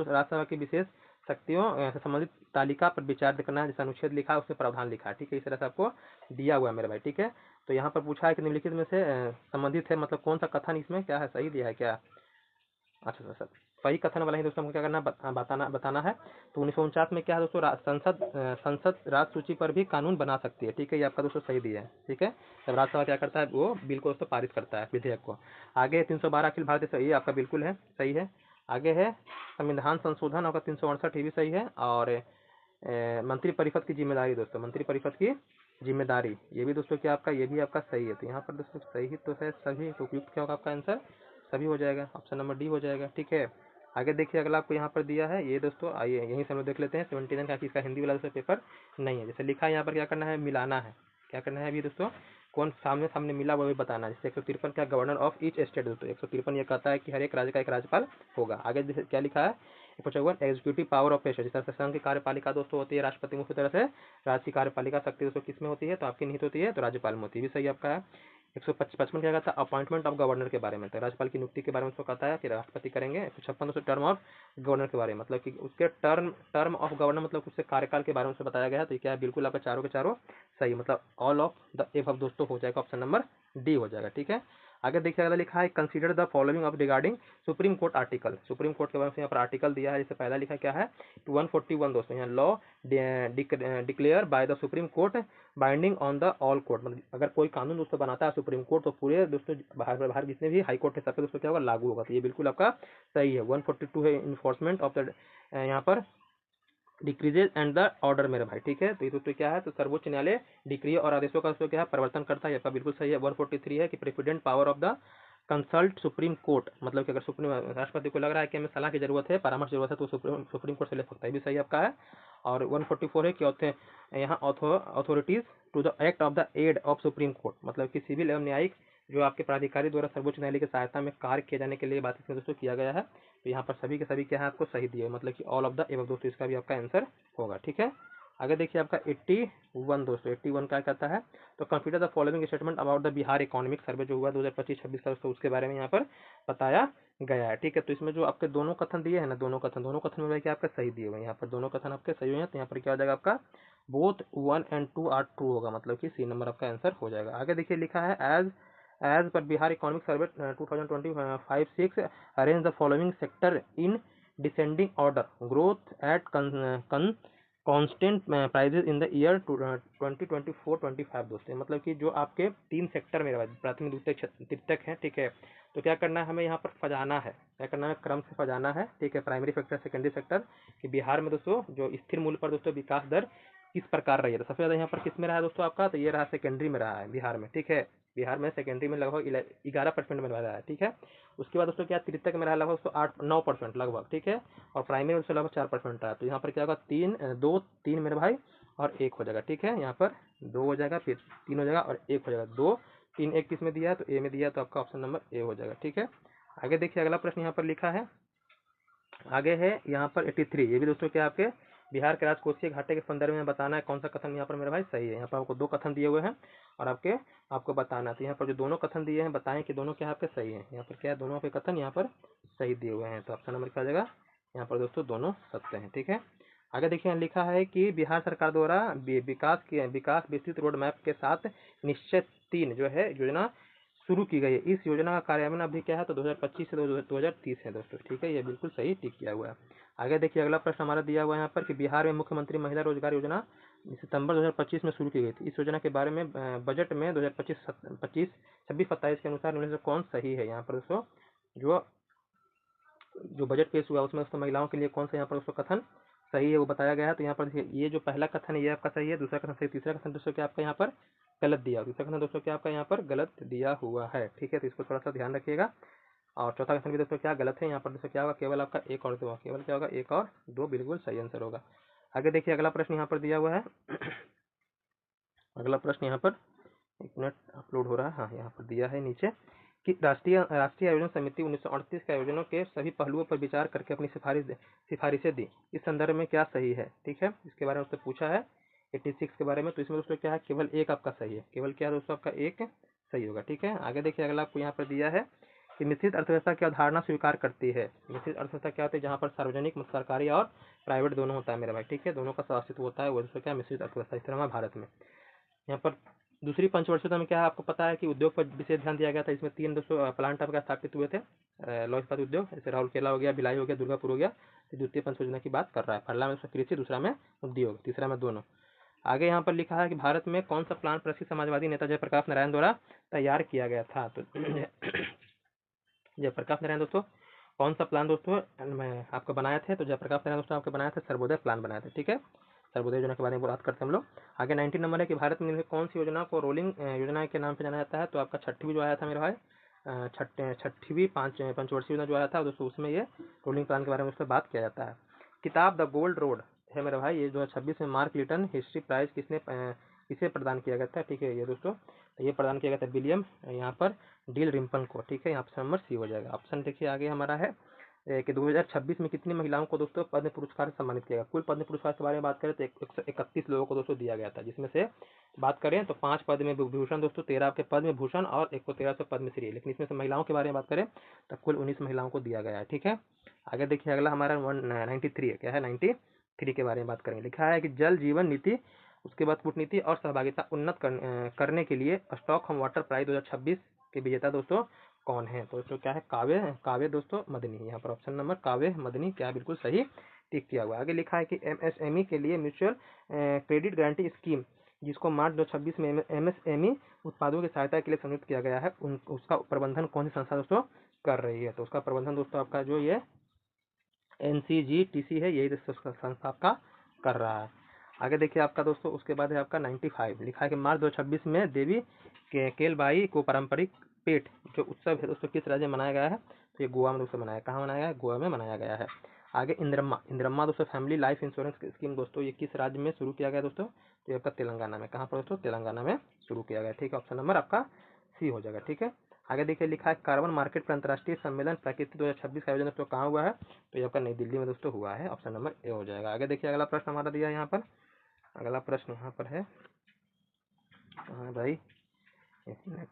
राज्यसभा की विशेष शक्तियों से संबंधित तालिका पर विचार करना है, जैसा अनुच्छेद लिखा है उसमें प्रावधान लिखा है। ठीक है, इस तरह से आपको दिया हुआ है मेरे भाई। ठीक है, तो यहाँ पर पूछा है कि निम्नलिखित में से संबंधित है, मतलब कौन सा कथन इसमें क्या है, सही दिया है क्या? अच्छा सर, सही कथन वाला ही दोस्तों हमको क्या करना बताना है। तो 1949 में क्या है दोस्तों, संसद राज सूची पर भी कानून बना सकती है। ठीक है, ये आपका दोस्तों सही दिया है। ठीक है, जब राज्यसभा क्या करता है, वो बिल को दोस्तों पारित करता है, विधेयक को। आगे 312 अखिल भारतीय सही है आपका, बिल्कुल है, सही है। आगे है संविधान संशोधन आपका 368, ये भी सही है। और मंत्रिपरिषद की जिम्मेदारी दोस्तों, मंत्रिपरिषद की जिम्मेदारी, ये भी दोस्तों क्या आपका, ये भी आपका सही है। तो यहाँ पर दोस्तों सही तो है सभी, तो उपयुक्त क्या होगा आपका आंसर, सभी हो जाएगा। ऑप्शन नंबर डी हो जाएगा। ठीक है, आगे देखिए अगला आपको यहाँ पर दिया है, ये दोस्तों आइए यहीं से हम लोग देख लेते हैं। 79 का इसका हिंदी वाला दोस्तों पेपर नहीं है, जैसे लिखा है यहाँ पर क्या करना है, मिलाना है। क्या करना है अभी दोस्तों, कौन सामने सामने मिला वो भी बताना है। जैसे 153 क्या, गवर्नर ऑफ ईच स्टेट दोस्तों, 153 ये कहता है कि हर एक राज्य का एक राज्यपाल होगा। आगे जैसे क्या लिखा है 155 एग्जीक्यूटिव पावर ऑफ प्रेशर, जिस तरह से संघ की कार्यपालिका दोस्तों होती है राष्ट्रपति मुख्य तरह से, राज्य की कार्यपालिका शक्ति दोस्तों किसमें होती है? तो आपकी निहित होती है तो राज्यपाल में होती है, भी सही आपका है। 155 क्या कहता है, अपॉइंटमेंट ऑफ गवर्नर के बारे में, तो राज्यपाल की नियुक्ति के बारे में उसको कहता है कि राष्ट्रपति करेंगे। 156 दोस्तों टर्म ऑफ गवर्नर के बारे में, मतलब कि उसके टर्म ऑफ गवर्नर मतलब उसके कार्यकाल के बारे में बताया गया है। तो क्या है, बिल्कुल आपका चारों के चारों सही, मतलब ऑल ऑफ द एबव दोस्तों हो जाएगा, ऑप्शन नंबर डी हो जाएगा। ठीक है, आगे देखिए अगला लिखा है consider the following of regarding supreme court article, supreme court के बारे में यहाँ पर आर्टिकल दिया है। जैसे पहला लिखा क्या है 141 दोस्तों, यहाँ law declare by the supreme court binding on the all court, मतलब अगर कोई कानून दोस्तों बनाता है सुप्रीम कोर्ट तो पूरे दोस्तों बाहर जितने भी हाई कोर्ट है सब पे दोस्तों क्या होगा, लागू होगा। तो ये बिल्कुल आपका सही है। 142 है इन्फोर्समेंट ऑफ द यहाँ पर डिक्रीजेज एंड द ऑर्डर मेरे भाई। ठीक है, तो ये दोस्तों क्या है, तो सर्वोच्च न्यायालय डिक्री और आदेशों का दोस्तों क्या है, परिवर्तन करता है, आपका बिल्कुल सही है। 143 है कि president power of the consult supreme Court, मतलब कि अगर सुप्रीम राष्ट्रपति को लग रहा है कि हमें सलाह की जरूरत है, परामर्श की जरूरत है, तो सुप्रीम कोर्ट से ले सकता है, भी सही आपका है। और 144 है कि यहाँ authorities to the act of the aid of Supreme Court, मतलब कि सिविल एवं न्यायिक जो आपके प्राधिकारी द्वारा सर्वोच्च न्यायालय की सहायता में कार्य किए जाने के लिए बात इसमें दोस्तों किया गया है। तो यहाँ पर सभी के सभी क्या है आपको सही दिए, मतलब कि ऑल ऑफ द एबव दोस्तों, इसका भी आपका आंसर होगा। ठीक है, आगे देखिए आपका 81 दोस्तों, 81 क्या कहता है, तो consider the following statement about the Bihar economic सर्वे जो हुआ 2025-26 का, दोस्तों उसके बारे में यहाँ पर बताया गया है। ठीक है, तो इसमें जो आपके दोनों कथन दिए हैं ना, दोनों कथन में क्या आपका सही दिए हुए हैं, यहाँ पर दोनों कथन आपके सही हुए हैं। तो यहाँ पर क्या हो जाएगा आपका बोथ 1 and 2 आर ट्रू होगा, मतलब कि सी नंबर आपका आंसर हो जाएगा। आगे देखिए लिखा है as per Bihar economic survey 2025-6 arrange the following sector in descending order, growth at constant prices in the year 2024-25 दोस्तों, मतलब कि जो आपके 3 सेक्टर में प्राथमिक द्वितीयक तृतीयक है। ठीक है, तो क्या करना है हमें यहाँ पर फजाना है, क्या करना है क्रम से फजाना है। ठीक है, प्राइमरी सेक्टर सेकेंडरी सेक्टर कि बिहार में दोस्तों जो स्थिर मूल्य पर दोस्तों विकास दर किस प्रकार रही है। तो सबसे ज़्यादा यहाँ पर किस में रहा है दोस्तों आपका, तो ये रहा सेकेंडरी में रहा है बिहार में, ठीक है। बिहार में सेकेंडरी में लगभग 11% में रहा है, ठीक है। उसके बाद दोस्तों क्या तृतीयक में रहा लगभग दोस्तों 8-9% लगभग, ठीक है। और प्राइमरी में लगभग 4% रहा। तो यहाँ पर क्या होगा 3 मेरे भाई और 1 हो जाएगा, ठीक है। यहाँ पर 2 हो जाएगा, फिर 3 हो जाएगा और 1 हो जाएगा। 2 3 1 किस में दिया है, तो ए में दिया है, तो आपका ऑप्शन नंबर ए हो जाएगा, ठीक है। आगे देखिए अगला प्रश्न यहाँ पर लिखा है, आगे है यहाँ पर 83। ये भी दोस्तों क्या आपके बिहार के राजकोषीय घाटे के संदर्भ में बताना है कौन सा कथन यहाँ पर मेरे भाई सही है। यहाँ पर आपको 2 कथन दिए हुए हैं और आपको बताना है। तो यहाँ पर जो दोनों कथन दिए हैं बताएं कि दोनों क्या आपके सही है। यहाँ पर क्या है, दोनों के कथन यहाँ पर सही दिए हुए हैं। तो ऑप्शन नंबर क्या आ जाएगा, यहाँ पर दोस्तों दोनों सत्य हैं, ठीक है। आगे देखिए लिखा है कि बिहार सरकार द्वारा विकास विस्तृत रोड मैप के साथ निश्चय 3 जो है योजना शुरू की गई है। इस योजना का कार्यान्वयन अभी क्या है, तो 2025 से 2030 है दोस्तों, ठीक है। ये बिल्कुल सही टिक किया हुआ है। आगे देखिए अगला प्रश्न हमारा दिया हुआ है यहाँ पर कि बिहार में मुख्यमंत्री महिला रोजगार योजना सितंबर 2025 में शुरू की गई थी। इस योजना के बारे में बजट में 2025-26-27 के अनुसार निम्न में से कौन सही है। यहाँ पर दोस्तों जो बजट पेश हुआ उसमें दोस्तों महिलाओं के लिए कौन सा यहाँ पर दोस्तों कथन सही है वो बताया गया है। तो यहाँ पर देखिए ये जो पहला कथन है ये आपका सही है, दूसरा कथन सही, तीसरा कथन दोस्तों क्या आपका यहाँ पर गलत दिया, दूसरा कथन दोस्तों क्या आपका यहाँ पर गलत दिया हुआ है, ठीक है। तो इसको थोड़ा सा ध्यान रखिएगा। और चौथा क्वेश्चन भी दोस्तों क्या गलत है, यहाँ पर दोस्तों क्या होगा, केवल आपका 1 और 2, केवल क्या होगा 1 और 2 बिल्कुल सही आंसर होगा। आगे देखिए अगला प्रश्न यहाँ पर दिया हुआ है अगला प्रश्न यहाँ पर 1 मिनट अपलोड हो रहा है, हाँ यहाँ पर दिया है नीचे कि राष्ट्रीय आयोजन समिति 1938 के आयोजनों के सभी पहलुओं पर विचार करके अपनी सिफारिशें दी। इस संदर्भ में क्या सही है, ठीक है। इसके बारे में उससे पूछा है 86 के बारे में। तो इसमें दोस्तों क्या है, केवल 1 आपका सही है, केवल क्या दोस्तों आपका 1 सही होगा, ठीक है। आगे देखिए अगला आपको यहाँ पर दिया है कि मिश्रित अर्थव्यवस्था की अवधारणा स्वीकार करती है। मिश्रित अर्थव्यवस्था क्या होती है, जहाँ पर सार्वजनिक सरकारी और प्राइवेट दोनों होता है मेरा भाई, ठीक है। दोनों का अस्तित्व होता है, वो दोस्तों क्या मिश्रित अर्थव्यवस्था इस तरह हमारे भारत में। यहाँ पर दूसरी पंचवर्षीयता में क्या है आपको पता है कि उद्योग पर विशेष ध्यान दिया गया था। इसमें 3 दोस्तों प्लांट आपका स्थापित हुए थे लौह इस्पात उद्योग, जैसे राउरकेला हो गया, भिलाई हो गया, दुर्गापुर हो गया। तो द्वितीय पंचवर्षीयता की बात कर रहा है। पहला में कृषि, दूसरा में उद्योग, तीसरा में दोनों। आगे यहाँ पर लिखा है कि भारत में कौन सा प्लान प्रसिद्ध समाजवादी नेता जयप्रकाश नारायण द्वारा तैयार किया गया था। तो जयप्रकाश नारायण दोस्तों कौन सा प्लान दोस्तों मैं आपको बनाए थे, तो जयप्रकाश नारायण दोस्तों आपके बनाए थे सर्वोदय प्लान बनाए थे, ठीक है। सर्वोदय योजना के बारे में बात करते हैं हम लोग। आगे 90 नंबर है कि भारत में कौन सी योजना को रोलिंग योजना के नाम से जाना जाता है। तो आपका 6वीं जो आया था मेरे भाई, 6वीं पंचवर्षीय योजना जो आया था दोस्तों, उसमें ये रोलिंग प्लान के बारे में उससे बात किया जाता है। किताब द गोल्ड रोड है मेरे भाई, ये 2026 में मार्क लिटन हिस्ट्री प्राइज किसे प्रदान किया गया था, ठीक है। ये दोस्तों ये प्रदान किया गया था विलियम यहाँ पर डील रिम्पन को, ठीक है। ऑप्शन नंबर सी हो जाएगा। ऑप्शन देखिए आगे हमारा है कि 2026 में कितनी महिलाओं को दोस्तों पद्म पुरस्कार से सम्मानित किया गया। कुल पद्म पुरस्कार के बारे में बात करें तो 131 लोगों को दोस्तों दिया गया था, जिसमें से बात करें तो 5 पद्म विभूषण दोस्तों, 13 आपके पद्म भूषण और 1 को 13 पद्मश्री। लेकिन इसमें से महिलाओं के बारे में बात करें तो कुल 19 महिलाओं को दिया गया है, ठीक है। आगे देखिए अगला हमारा 93 है, क्या है 93 के बारे में बात करेंगे। लिखा है कि जल जीवन नीति, उसके बाद कूटनीति और सहभागिता उन्नत करने के लिए स्टॉकहोम वाटर प्राइज 2026 के विजेता दोस्तों कौन है। तो दोस्तों क्या है, काव्य दोस्तों मदनी। यहाँ पर ऑप्शन नंबर काव्य मदनी क्या बिल्कुल सही टिक किया हुआ। आगे लिखा है कि एमएसएमई के लिए म्यूचुअल क्रेडिट गारंटी स्कीम, जिसको मार्च 2026 में एमएसएमई उत्पादों की सहायता के लिए संयुक्त किया गया है, उसका प्रबंधन कौन सी संस्था दोस्तों कर रही है। तो उसका प्रबंधन दोस्तों आपका जो ये NCGTC है, यही दोस्तों संस्था आपका कर रहा है। आगे देखिए आपका दोस्तों उसके बाद है आपका 95। लिखा है कि मार्च 2026 में देवी केलबाई को पारंपरिक पेट जो उत्सव है दोस्तों किस राज्य में मनाया गया है। तो ये गोवा में दोस्तों मनाया, कहाँ मनाया गया है, गोवा में मनाया गया है। आगे इंद्रम्मा दोस्तों फैमिली लाइफ इंश्योरेंस स्कीम दोस्तों, ये किस राज्य में शुरू किया गया दोस्तों। तो ये आपका तेलंगाना में, कहाँ पर दोस्तों, तेलंगाना में शुरू किया गया, ठीक है। ऑप्शन नंबर आपका सी हो जाएगा, ठीक है। आगे देखिए लिखा है कार्बन मार्केट पर अंतर्राष्ट्रीय सम्मेलन प्रकृति 2026 का आयोजन दोस्तों कहाँ हुआ है। तो ये आपका नई दिल्ली में दोस्तों हुआ है। ऑप्शन नंबर ए हो जाएगा। आगे देखिए अगला प्रश्न हमारा दिया है यहाँ पर, अगला प्रश्न यहाँ पर है, हाँ भाई 1 मिनट,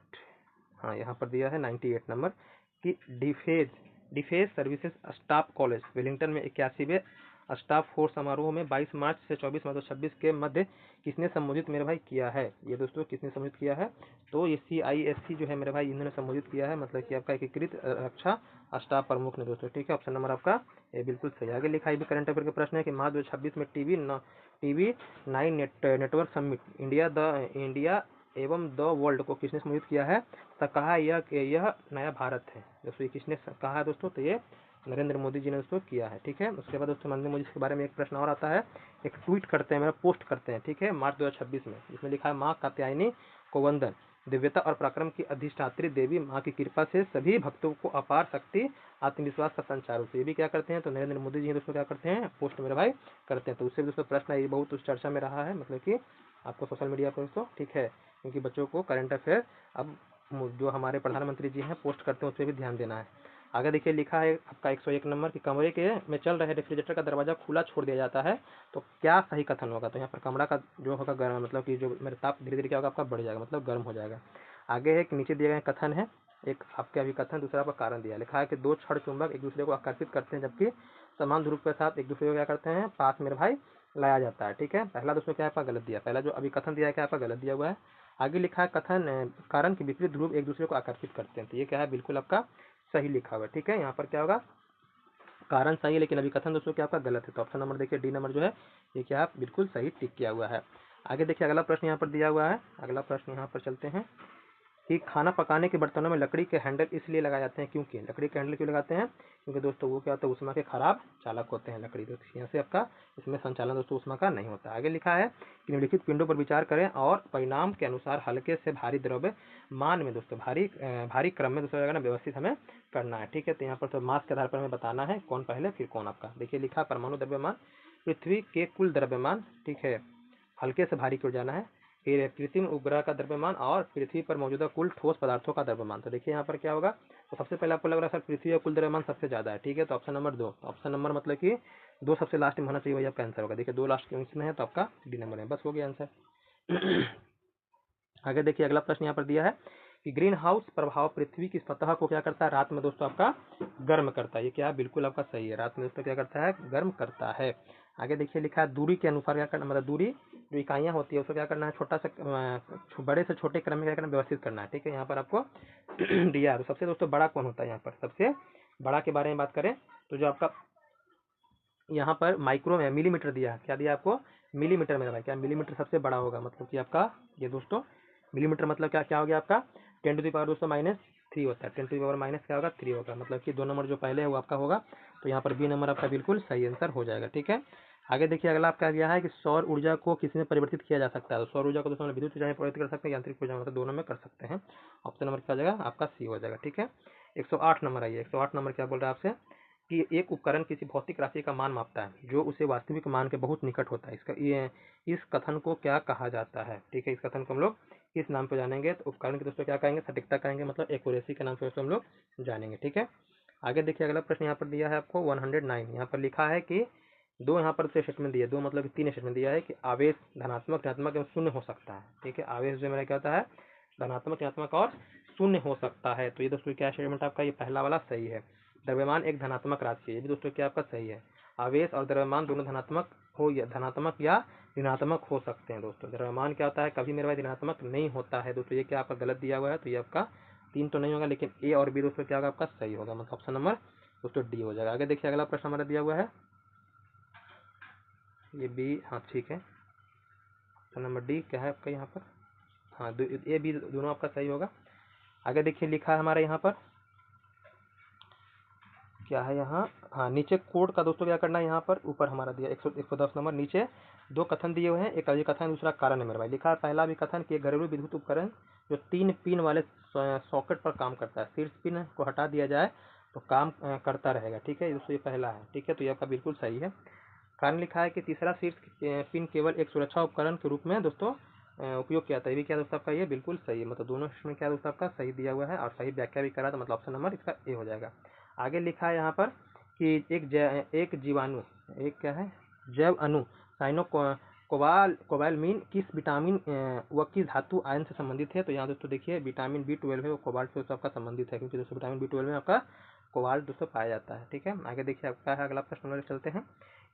हाँ यहाँ पर दिया है 98 नंबर कि defence services staff college Wellington में 81वें स्टाफ फोर्स समारोह में 22 मार्च से 24 मार्च 2026 के मध्य किसने संबोधित मेरे भाई किया है। ये दोस्तों किसने संबोधित किया है, तो ये CISC जो है मेरे भाई इन्होंने संबोधित किया है, मतलब कि आपका एकीकृत रक्षा स्टाफ प्रमुख ने दोस्तों, ठीक है। ऑप्शन नंबर आपका ये बिल्कुल सही। आगे लिखा है भी करंट अफेयर का प्रश्न है कि मार्च 2026 में TV9 नेटवर्क समिट इंडिया एवं द वर्ल्ड को किसने संबोधित किया है। तो कहा यह नया भारत है दोस्तों, ये किसने कहा है दोस्तों, तो ये नरेंद्र मोदी जी ने उसको किया है। ठीक है, उसके बाद दोस्तों नरेंद्र मोदी के बारे में एक प्रश्न और आता है, एक ट्वीट करते हैं, मेरा पोस्ट करते हैं। ठीक है, मार्च 2026 में, जिसमें लिखा है माँ कात्यायनी को वंदन, दिव्यता और पराक्रम की अधिष्ठात्री देवी माँ की कृपा से सभी भक्तों को अपार शक्ति आत्मविश्वास का संचार होती है। ये भी क्या करते हैं, तो नरेंद्र मोदी जी दोस्तों क्या करते हैं, पोस्ट मेरे भाई करते हैं। तो उससे भी दोस्तों प्रश्न ये बहुत उस चर्चा में रहा है, मतलब कि आपको सोशल मीडिया पर दोस्तों। ठीक है, क्योंकि बच्चों को करंट अफेयर अब जो हमारे प्रधानमंत्री जी हैं पोस्ट करते हैं उस पर भी ध्यान देना है। आगे देखिए लिखा है आपका 101 नंबर की कमरे के में चल रहे रेफ्रिजरेटर का दरवाजा खुला छोड़ दिया जाता है तो क्या सही कथन होगा। तो यहाँ पर कमरा का जो होगा गर्म, मतलब कि जो मेरे ताप धीरे धीरे क्या होगा आपका बढ़ जाएगा, मतलब गर्म हो जाएगा। आगे है कि नीचे दिए गए कथन है, एक आपके अभी कथन, दूसरा आपका कारण दिया। लिखा है कि दो क्षण चुंबक एक दूसरे को आकर्षित करते हैं जबकि समान ध्रुव के साथ एक दूसरे को क्या करते हैं, पास मेरे भाई लाया जाता है। ठीक है, पहला दोस्तों क्या आपका गलत दिया, पहला जो अभी कथन दिया है क्या आपका गलत दिया हुआ है। आगे लिखा है कथन कारण के विपरीत ध्रुव एक दूसरे को आकर्षित करते हैं, तो ये क्या है बिल्कुल आपका सही लिखा हुआ है। ठीक है, यहाँ पर क्या होगा, कारण सही है लेकिन अभी कथन दोस्तों क्या आपका गलत है। तो ऑप्शन नंबर देखिए डी नंबर जो है ये क्या आप बिल्कुल सही टिक किया हुआ है। आगे देखिए अगला प्रश्न यहाँ पर दिया हुआ है, अगला प्रश्न यहाँ पर चलते हैं कि खाना पकाने के बर्तनों में लकड़ी के हैंडल इसलिए लगाए जाते हैं क्योंकि, लकड़ी के हैंडल क्यों लगाते हैं, क्योंकि दोस्तों वो क्या होता है उष्मा के खराब चालक होते हैं लकड़ी, तो यहाँ से आपका इसमें संचालन दोस्तों उष्मा का नहीं होता। आगे लिखा है कि निम्नलिखित पिंडों पर विचार करें और परिणाम के अनुसार हल्के से भारी द्रव्य मान में दोस्तों भारी क्रम में दोस्तों ना व्यवस्थित हमें करना है। ठीक है, तो यहाँ पर तो मास के आधार पर हमें बताना है कौन पहले फिर कौन आपका। देखिए लिखा परमाणु द्रव्यमान, पृथ्वी के कुल द्रव्यमान, ठीक है, हल्के से भारी की ओर जाना है, फिर कृत्रिम उपग्रह का द्रव्यमान और पृथ्वी पर मौजूदा कुल ठोस पदार्थों का द्रव्यमान। तो देखिए यहाँ पर क्या होगा, तो सबसे पहले आपको लग रहा है सर पृथ्वी का कुल द्रव्यमान सबसे ज्यादा है। ठीक है, तो ऑप्शन नंबर 2, ऑप्शन नंबर मतलब कि 2 सबसे लास्ट में होना चाहिए, वही आपका आंसर होगा। देखिए 2 लास्ट में है तो आपका डी नंबर है, बस हो गया आंसर। आगे देखिए अगला प्रश्न यहाँ पर दिया है कि ग्रीन हाउस प्रभाव पृथ्वी की सतह को क्या करता है, रात में दोस्तों आपका गर्म करता है। ये क्या बिल्कुल आपका सही है, रात में दोस्तों क्या करता है, गर्म करता है। आगे देखिए लिखा है दूरी के अनुसार क्या करना, मतलब दूरी जो इकाइयां होती है उसको क्या करना है, छोटा से बड़े से छोटे क्रम में क्या करना, व्यवस्थित करना है। ठीक है, यहाँ पर आपको दिया है। सबसे दोस्तों बड़ा कौन होता है, यहाँ पर सबसे बड़ा के बारे में बात करें तो जो आपका यहाँ पर माइक्रो में मिलीमीटर दिया है, क्या दिया आपको, मिलीमीटर में भाई, क्या मिलीमीटर सबसे बड़ा होगा, मतलब कि आपका ये दोस्तों मिलीमीटर मतलब क्या क्या हो गया आपका 10 टू द पावर दोस्तों -3 होता है, 10 टू द पावर माइनस क्या होगा 3 होगा, मतलब कि 2 नंबर जो पहले है वो आपका होगा। तो यहाँ पर बी नंबर आपका बिल्कुल सही आंसर हो जाएगा। ठीक है, आगे देखिए अगला आपका दिया है कि सौर ऊर्जा को किस में परिवर्तित किया जा सकता है। तो सौर ऊर्जा को दोस्तों विद्युत ऊर्जा में परिवर्तित कर सकते हैं, यांत्रिक ऊर्जा मतलब दोनों में कर सकते हैं। ऑप्शन नंबर क्या हो जाएगा आपका सी हो जाएगा। ठीक है, 108 नंबर आइए, 108 नंबर क्या बोल रहा है आपसे कि एक उपकरण किसी भौतिक राशि का मान मापता है जो उसे वास्तविक मान के बहुत निकट होता है, इसका ये इस कथन को क्या कहा जाता है। ठीक है, इस कथन को हम लोग किस नाम पे जानेंगे, तो उपकरण के दोस्तों क्या कहेंगे, सटीकता कहेंगे, मतलब एक्यूरेसी के नाम से दोस्तों हम लोग जानेंगे। ठीक है, आगे देखिए अगला प्रश्न यहाँ पर दिया है आपको 109, यहाँ पर लिखा है कि दो यहाँ पर स्टेटमेंट दिया, दो मतलब कि 3 स्टेटमेंट दिया है कि आवेश धनात्मक ऋणात्मक एवं शून्य हो सकता है। ठीक है, आवेश जो मेरा क्या होता है, धनात्मक ऋणात्मक और शून्य हो सकता है। तो ये दोस्तों क्या स्टेटमेंट आपका, ये पहला वाला सही है। द्रव्यमान एक धनात्मक राशि है, ये भी दोस्तों क्या आपका सही है। आवेश और द्रव्यमान दोनों धनात्मक हो या धनात्मक या ऋणात्मक हो सकते हैं दोस्तों। द्रव्यमान क्या होता है, कभी मेरे पास ऋणात्मक नहीं होता है दोस्तों, ये क्या आपका गलत दिया हुआ है, तो ये आपका 3 तो नहीं होगा, लेकिन ए और बी दोस्तों क्या होगा आपका सही होगा, मतलब ऑप्शन नंबर दोस्तों डी हो जाएगा। आगे देखिए अगला प्रश्न हमारा दिया हुआ है, ये बी, हाँ ठीक है, ऑप्शन नंबर डी क्या है आपका यहाँ पर, हाँ ए बी दोनों आपका सही होगा। आगे देखिए लिखा है हमारे यहाँ पर क्या है, यहाँ हाँ नीचे कोड का दोस्तों क्या करना है, यहाँ पर ऊपर हमारा दिया 110 नंबर, नीचे 2 कथन दिए हुए हैं, एक ये कथन दूसरा कारण है मेरे भाई। लिखा है पहला भी कथन कि घरेलू विद्युत उपकरण जो 3 पिन वाले सॉकेट पर काम करता है, शीर्ष पिन को हटा दिया जाए तो काम करता रहेगा। ठीक है दोस्तों, ये पहला है। ठीक है, तो ये आपका बिल्कुल सही है। कारण लिखा है कि तीसरा शीर्ष पिन केवल एक सुरक्षा उपकरण के रूप में दोस्तों उपयोग किया था, ये भी क्या दोस्तों आपका ये बिल्कुल सही है, मतलब दोनों में क्या दोस्तों आपका सही दिया हुआ है और सही व्याख्या भी करा, तो मतलब ऑप्शन नंबर इसका ए हो जाएगा। आगे लिखा है यहाँ पर कि एक जीवाणु, एक क्या है, जैव अणु साइनो कोबालमीन किस विटामिन व किस धातु आयन से संबंधित है। तो यहाँ दोस्तों देखिए विटामिन B12 है वो कोबाल्ट से आपका संबंधित है, क्योंकि दोस्तों विटामिन B12 में आपका कोबाल्ट दोस्तों पाया जाता है। ठीक है, आगे देखिए आपका है अगला प्रश्न नंबर चलते हैं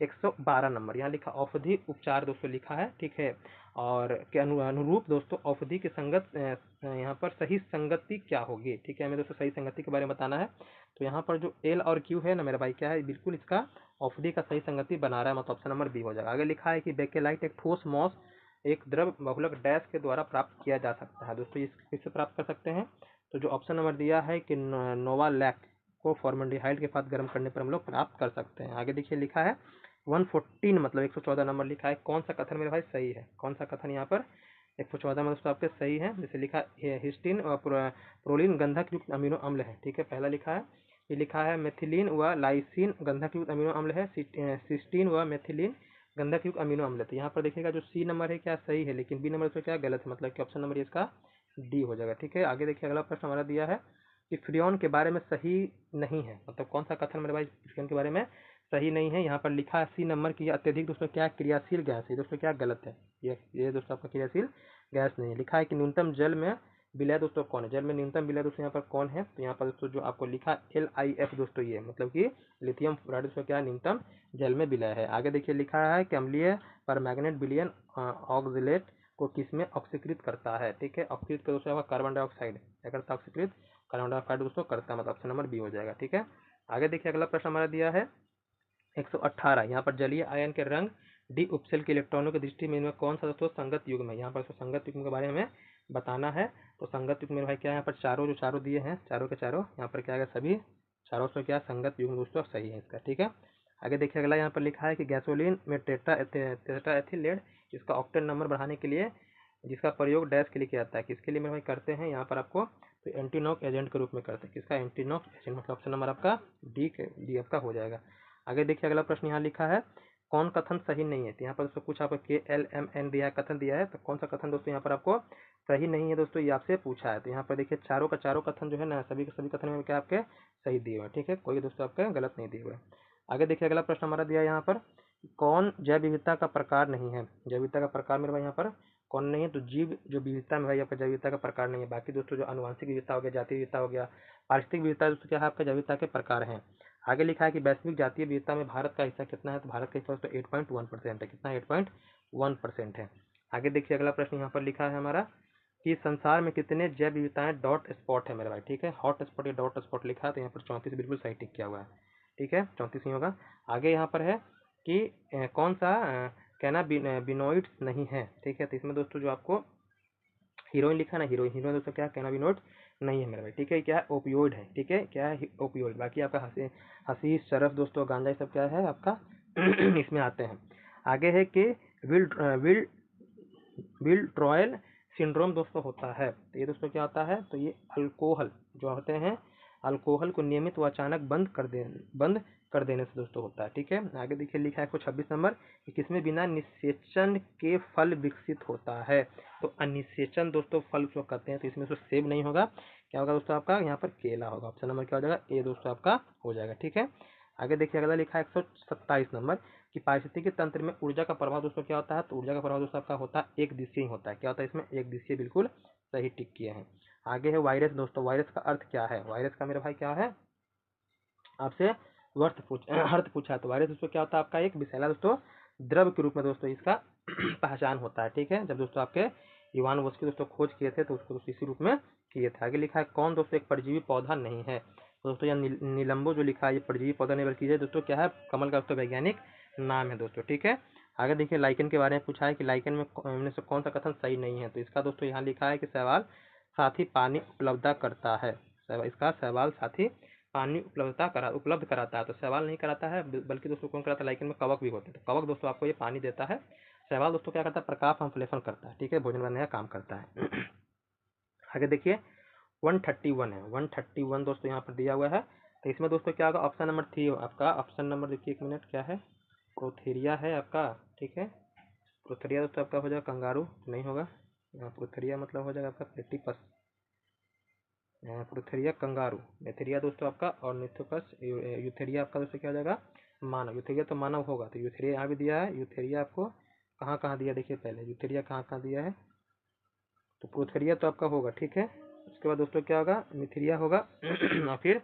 112 नंबर, यहाँ लिखा औषधि उपचार दोस्तों लिखा है। ठीक है, और के अनुरूप दोस्तों औषधि के संगत यहाँ पर सही संगति क्या होगी। ठीक है, हमें दोस्तों सही संगति के बारे में बताना है। तो यहाँ पर जो एल और क्यू है ना मेरा भाई क्या है, बिल्कुल इसका औषधि का सही संगति बना रहा है, मतलब ऑप्शन नंबर बी हो जाएगा। आगे लिखा है कि बेकेलाइट एक ठोस मॉस एक द्रव बहुलक डैश के द्वारा प्राप्त किया जा सकता है दोस्तों, ये किससे प्राप्त कर सकते हैं। तो जो ऑप्शन नंबर दिया है कि नोवालैक को फॉर्मल्डिहाइड के साथ गर्म करने पर हम लोग प्राप्त कर सकते हैं। आगे देखिए लिखा है 114 मतलब 114 नंबर लिखा है, कौन सा कथन मेरे भाई सही है, कौन सा कथन यहाँ पर 114 में दोस्तों आपके सही है। जैसे लिखा है हिस्टीन और प्रोलिन गंधक युक्त अमीनो अम्ल है, ठीक है, पहला लिखा है। ये लिखा है मेथिलीन व लाइसिन गंधक युक्त अमीनो अम्ल है, सिस्टीन व मेथिलीन गंधक युक्त अमीनो अम्ल है। तो यहाँ पर देखिएगा जो सी नंबर है क्या सही है, लेकिन बी नंबर तो क्या गलत है, मतलब कि ऑप्शन नंबर इसका डी हो जाएगा, ठीक है। आगे देखिए अगला प्रश्न हमारा दिया है कि फ्रियोन के बारे में सही नहीं है, मतलब कौन सा कथन मेरे भाई फ्रियोन के बारे में सही नहीं है। यहाँ पर लिखा है सी नंबर की अत्यधिक दोस्तों क्या क्रियाशील गैस है, दोस्तों क्या गलत है, ये दोस्तों आपका क्रियाशील गैस नहीं है। लिखा है कि न्यूनतम जल में विलय दोस्तों कौन है, जल में न्यूनतम विलय दोस्तों यहाँ पर कौन है, तो यहाँ पर दोस्तों जो आपको लिखा LiF दोस्तों ये मतलब कि लिथियम फ्लोराइड दोस्तों क्या न्यूनतम जल में विलय है। आगे देखिए लिखा है कि अम्लीय परमैंगनेट विलयन ऑक्जिलेट को किसमें ऑक्सीकृत करता है, ठीक है, ऑक्सीकृत दोस्तों आपका कार्बन डाइऑक्साइड क्या करता है, ऑक्सीकृत कार्बन डाइऑक्साइड दोस्तों करता है, मतलब ऑप्शन नंबर बी हो जाएगा, ठीक है। आगे देखिए अगला प्रश्न हमारा दिया है 118, यहाँ पर जलीय आयन के रंग डी उपसेल के इलेक्ट्रॉनों की दृष्टि में इनमें कौन सा दोस्तों संगत युग्म है। यहाँ पर दोस्तों संगत युग्म के बारे में बताना है। तो संगत युग्म मेरे भाई क्या है, यहाँ पर चारों जो चारों दिए हैं चारों के चारों यहाँ पर क्या है, सभी चारों से क्या संगत युग्म दोस्तों सही है इसका, ठीक है। आगे देखिए अगला यहाँ पर लिखा है कि गैसोलीन में टेट्रा एथिलेट इसका ऑक्टेन नंबर बढ़ाने के लिए जिसका प्रयोग डैश के लिए किया जाता है, किसके लिए मेरे भाई करते हैं यहाँ पर आपको, तो एंटीनॉक एजेंट के रूप में करते हैं, किसका एंटीनॉक एजेंट, मतलब ऑप्शन नंबर आपका डी आपका हो जाएगा। आगे देखिए अगला प्रश्न यहाँ लिखा है कौन कथन सही नहीं है, तो यहाँ पर दोस्तों कुछ आपको KLMN दिया है, कथन दिया है, तो कौन सा कथन दोस्तों यहाँ पर आपको सही नहीं है दोस्तों, ये आपसे पूछा है। तो यहाँ पर देखिए चारों का चारों कथन जो है ना सभी के सभी कथन में क्या आपके सही दिए हुए हैं, ठीक है, कोई दोस्तों आपके गलत नहीं दिए हुए। आगे देखिए अगला प्रश्न हमारा दिया है यहाँ पर कौन जैव विविधता का प्रकार नहीं है, जैव विविधता का प्रकार मेरे भाई यहाँ पर कौन नहीं है, तो जीव जो विविधता में भाई आपका जैव विविधता का प्रकार नहीं है। बाकी दोस्तों जो आनुवंशिक विविधता हो गया, जातीय विविधता हो गया, पारिस्थितिक विविधता दोस्तों क्या है आपका जैव विविधता के प्रकार हैं। आगे लिखा है कि वैश्विक जातीय विविधता में भारत का हिस्सा कितना है, तो भारत का हिस्सा तो 8.1% है, कितना 8.1% है। आगे देखिए अगला प्रश्न यहाँ पर लिखा है हमारा कि संसार में कितने जैव विविधताएं डॉट स्पॉट है मेरे भाई, ठीक है, हॉट स्पॉट या डॉट स्पॉट लिखा है, तो यहाँ पर 34 बिल्कुल सही टिक किया हुआ है, ठीक है, 34 ही होगा। आगे यहाँ पर है कि कौन सा कैनाबिनोइड्स नहीं है, ठीक है, तो इसमें दोस्तों जो आपको हीरोइन लिखा है ना, हीरोइन दोस्तों क्या कैनाबिनोइड नहीं है मेरे भाई, ठीक है, क्या है ओपियोइड है, ठीक है, क्या है ओपियोइड। बाकी आपका हशीश शरफ दोस्तों गांजा ये सब क्या है आपका इसमें आते हैं। आगे है कि will will will trial syndrome दोस्तों होता है, तो ये दोस्तों क्या होता है, तो ये अल्कोहल जो होते हैं अल्कोहल को नियमित व अचानक बंद कर देने से दोस्तों होता है, ठीक है। आगे देखिए लिखा है 126 नंबर कि किसमें बिना निषेचन के फल विकसित होता है, तो अनिषेचन दोस्तों फल जो कहते हैं, तो इसमें तो सेब नहीं होगा, क्या होगा दोस्तों आपका यहाँ पर केला होगा, ऑप्शन नंबर क्या हो जाएगा ए दोस्तों आपका हो जाएगा, ठीक है। आगे देखिए अगला लिखा है 127 नंबर कि पारिस्थितिकी तंत्र में ऊर्जा का प्रभाव दोस्तों क्या होता है, तो ऊर्जा का प्रभाव दोस्तों आपका होता है एक दिशीय होता है, क्या होता है इसमें एक दिशीय, बिल्कुल सही टिक किए हैं। आगे है वायरस दोस्तों, वायरस का अर्थ क्या है, वायरस का मेरे भाई क्या है आपसे अर्थ पूछा है, तो वायरस दोस्तों क्या होता है आपका एक विषैला दोस्तों द्रव के रूप में दोस्तों इसका पहचान होता है, ठीक है। जब दोस्तों आपके इवान वोस्की दोस्तों खोज किए थे तो उसको दोस्तों इसी रूप में किए थे। आगे लिखा है कौन दोस्तों एक परजीवी पौधा नहीं है, तो दोस्तों यहाँ नीलंबो जो लिखा है ये परजीवी पौधा नहीं बल्कि दोस्तों क्या है कमल का दोस्तों वैज्ञानिक नाम है दोस्तों, ठीक है। आगे देखिए लाइकन के बारे में पूछा है कि लाइकन में से कौन सा कथन सही नहीं है, तो इसका दोस्तों यहाँ लिखा है कि शैवाल साथी पानी उपलब्ध करता है, इसका शैवाल साथी पानी उपलब्ध कराता है, तो शैवाल नहीं कराता है बल्कि दोस्तों कौन कराता है, लाइकन में कवक भी होते हैं, तो कवक दोस्तों आपको ये पानी देता है, शैवाल दोस्तों क्या करता है प्रकाश संश्लेषण करता है, ठीक है, भोजन बनाने का काम करता है। आगे देखिए 131 है, 131 दोस्तों यहाँ पर दिया हुआ है, तो इसमें दोस्तों क्या होगा ऑप्शन नंबर 3 आपका, ऑप्शन नंबर देखिए एक मिनट क्या है, प्रोथेरिया है आपका, ठीक है, प्रोथेरिया दोस्तों आपका हो जाएगा कंगारू नहीं होगा, प्रोथेरिया मतलब हो जाएगा आपका प्लेटिपस, प्रोथेरिया कंगारू, मेथेरिया दोस्तों आपका और निथोपस यूथेरिया आपका दोस्तों क्या हो जाएगा मानव, यूथेरिया तो मानव होगा, तो यूथेरिया यहाँ भी दिया है, यूथेरिया आपको कहाँ कहाँ दिया देखिए पहले यूथेरिया कहाँ कहाँ दिया है, तो प्रोथेरिया तो आपका होगा, ठीक है। उसके बाद दोस्तों क्या होगा मिथेरिया होगा और फिर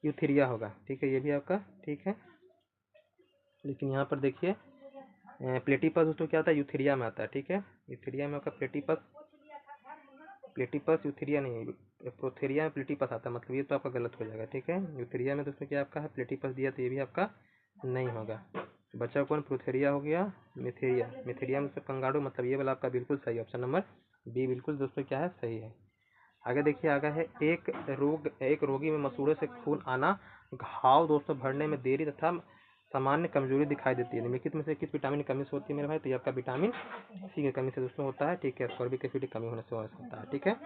यूथेरिया होगा, ठीक है, ये भी आपका ठीक है। लेकिन यहाँ पर देखिए प्लेटिपस दोस्तों क्या आता है यूथेरिया में आता है, ठीक है, यूथेरिया में आपका प्लेटिपस यूथेरिया नहीं है, प्रोथेरिया में प्लेटिपस आता है, मतलब ये तो आपका गलत हो जाएगा, ठीक है। यूथेरिया में दोस्तों क्या आपका है प्लेटिपस दिया, तो ये भी आपका नहीं होगा। बचा कौन प्रोथेरिया हो गया, मिथेरिया में से कंगारू, मतलब ये वाला आपका बिल्कुल सही ऑप्शन नंबर बी बिल्कुल दोस्तों क्या है सही है। आगे देखिए आगे है एक रोगी में मसूड़े से खून आना, घाव दोस्तों भरने में देरी तथा सामान्य कमजोरी दिखाई देती है। निम्नलिखित में से किस विटामिन की कमी से होती है मेरे भाई? तो ये आपका विटामिन सी की कमी से दोस्तों होता है, ठीक है। स्कॉर्बिक एसिड की कमी होने से होता है, ठीक है।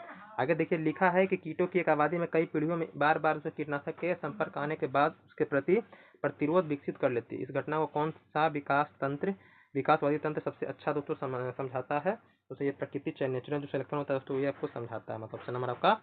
आगे देखिए लिखा है कि कीटों की एक आबादी में कई पीढ़ियों में बार बार उसे कीटनाशक के संपर्क आने के बाद उसके प्रति प्रतिरोध विकसित कर लेती है। इस घटना को कौन सा विकासवादी तंत्र सबसे अच्छा दोस्तों समझाता है? तो ये प्रकृति चाहे नेचुरल जो सिलेक्शन होता है दोस्तों ये आपको समझाता है, मतलब ऑप्शन नंबर आपका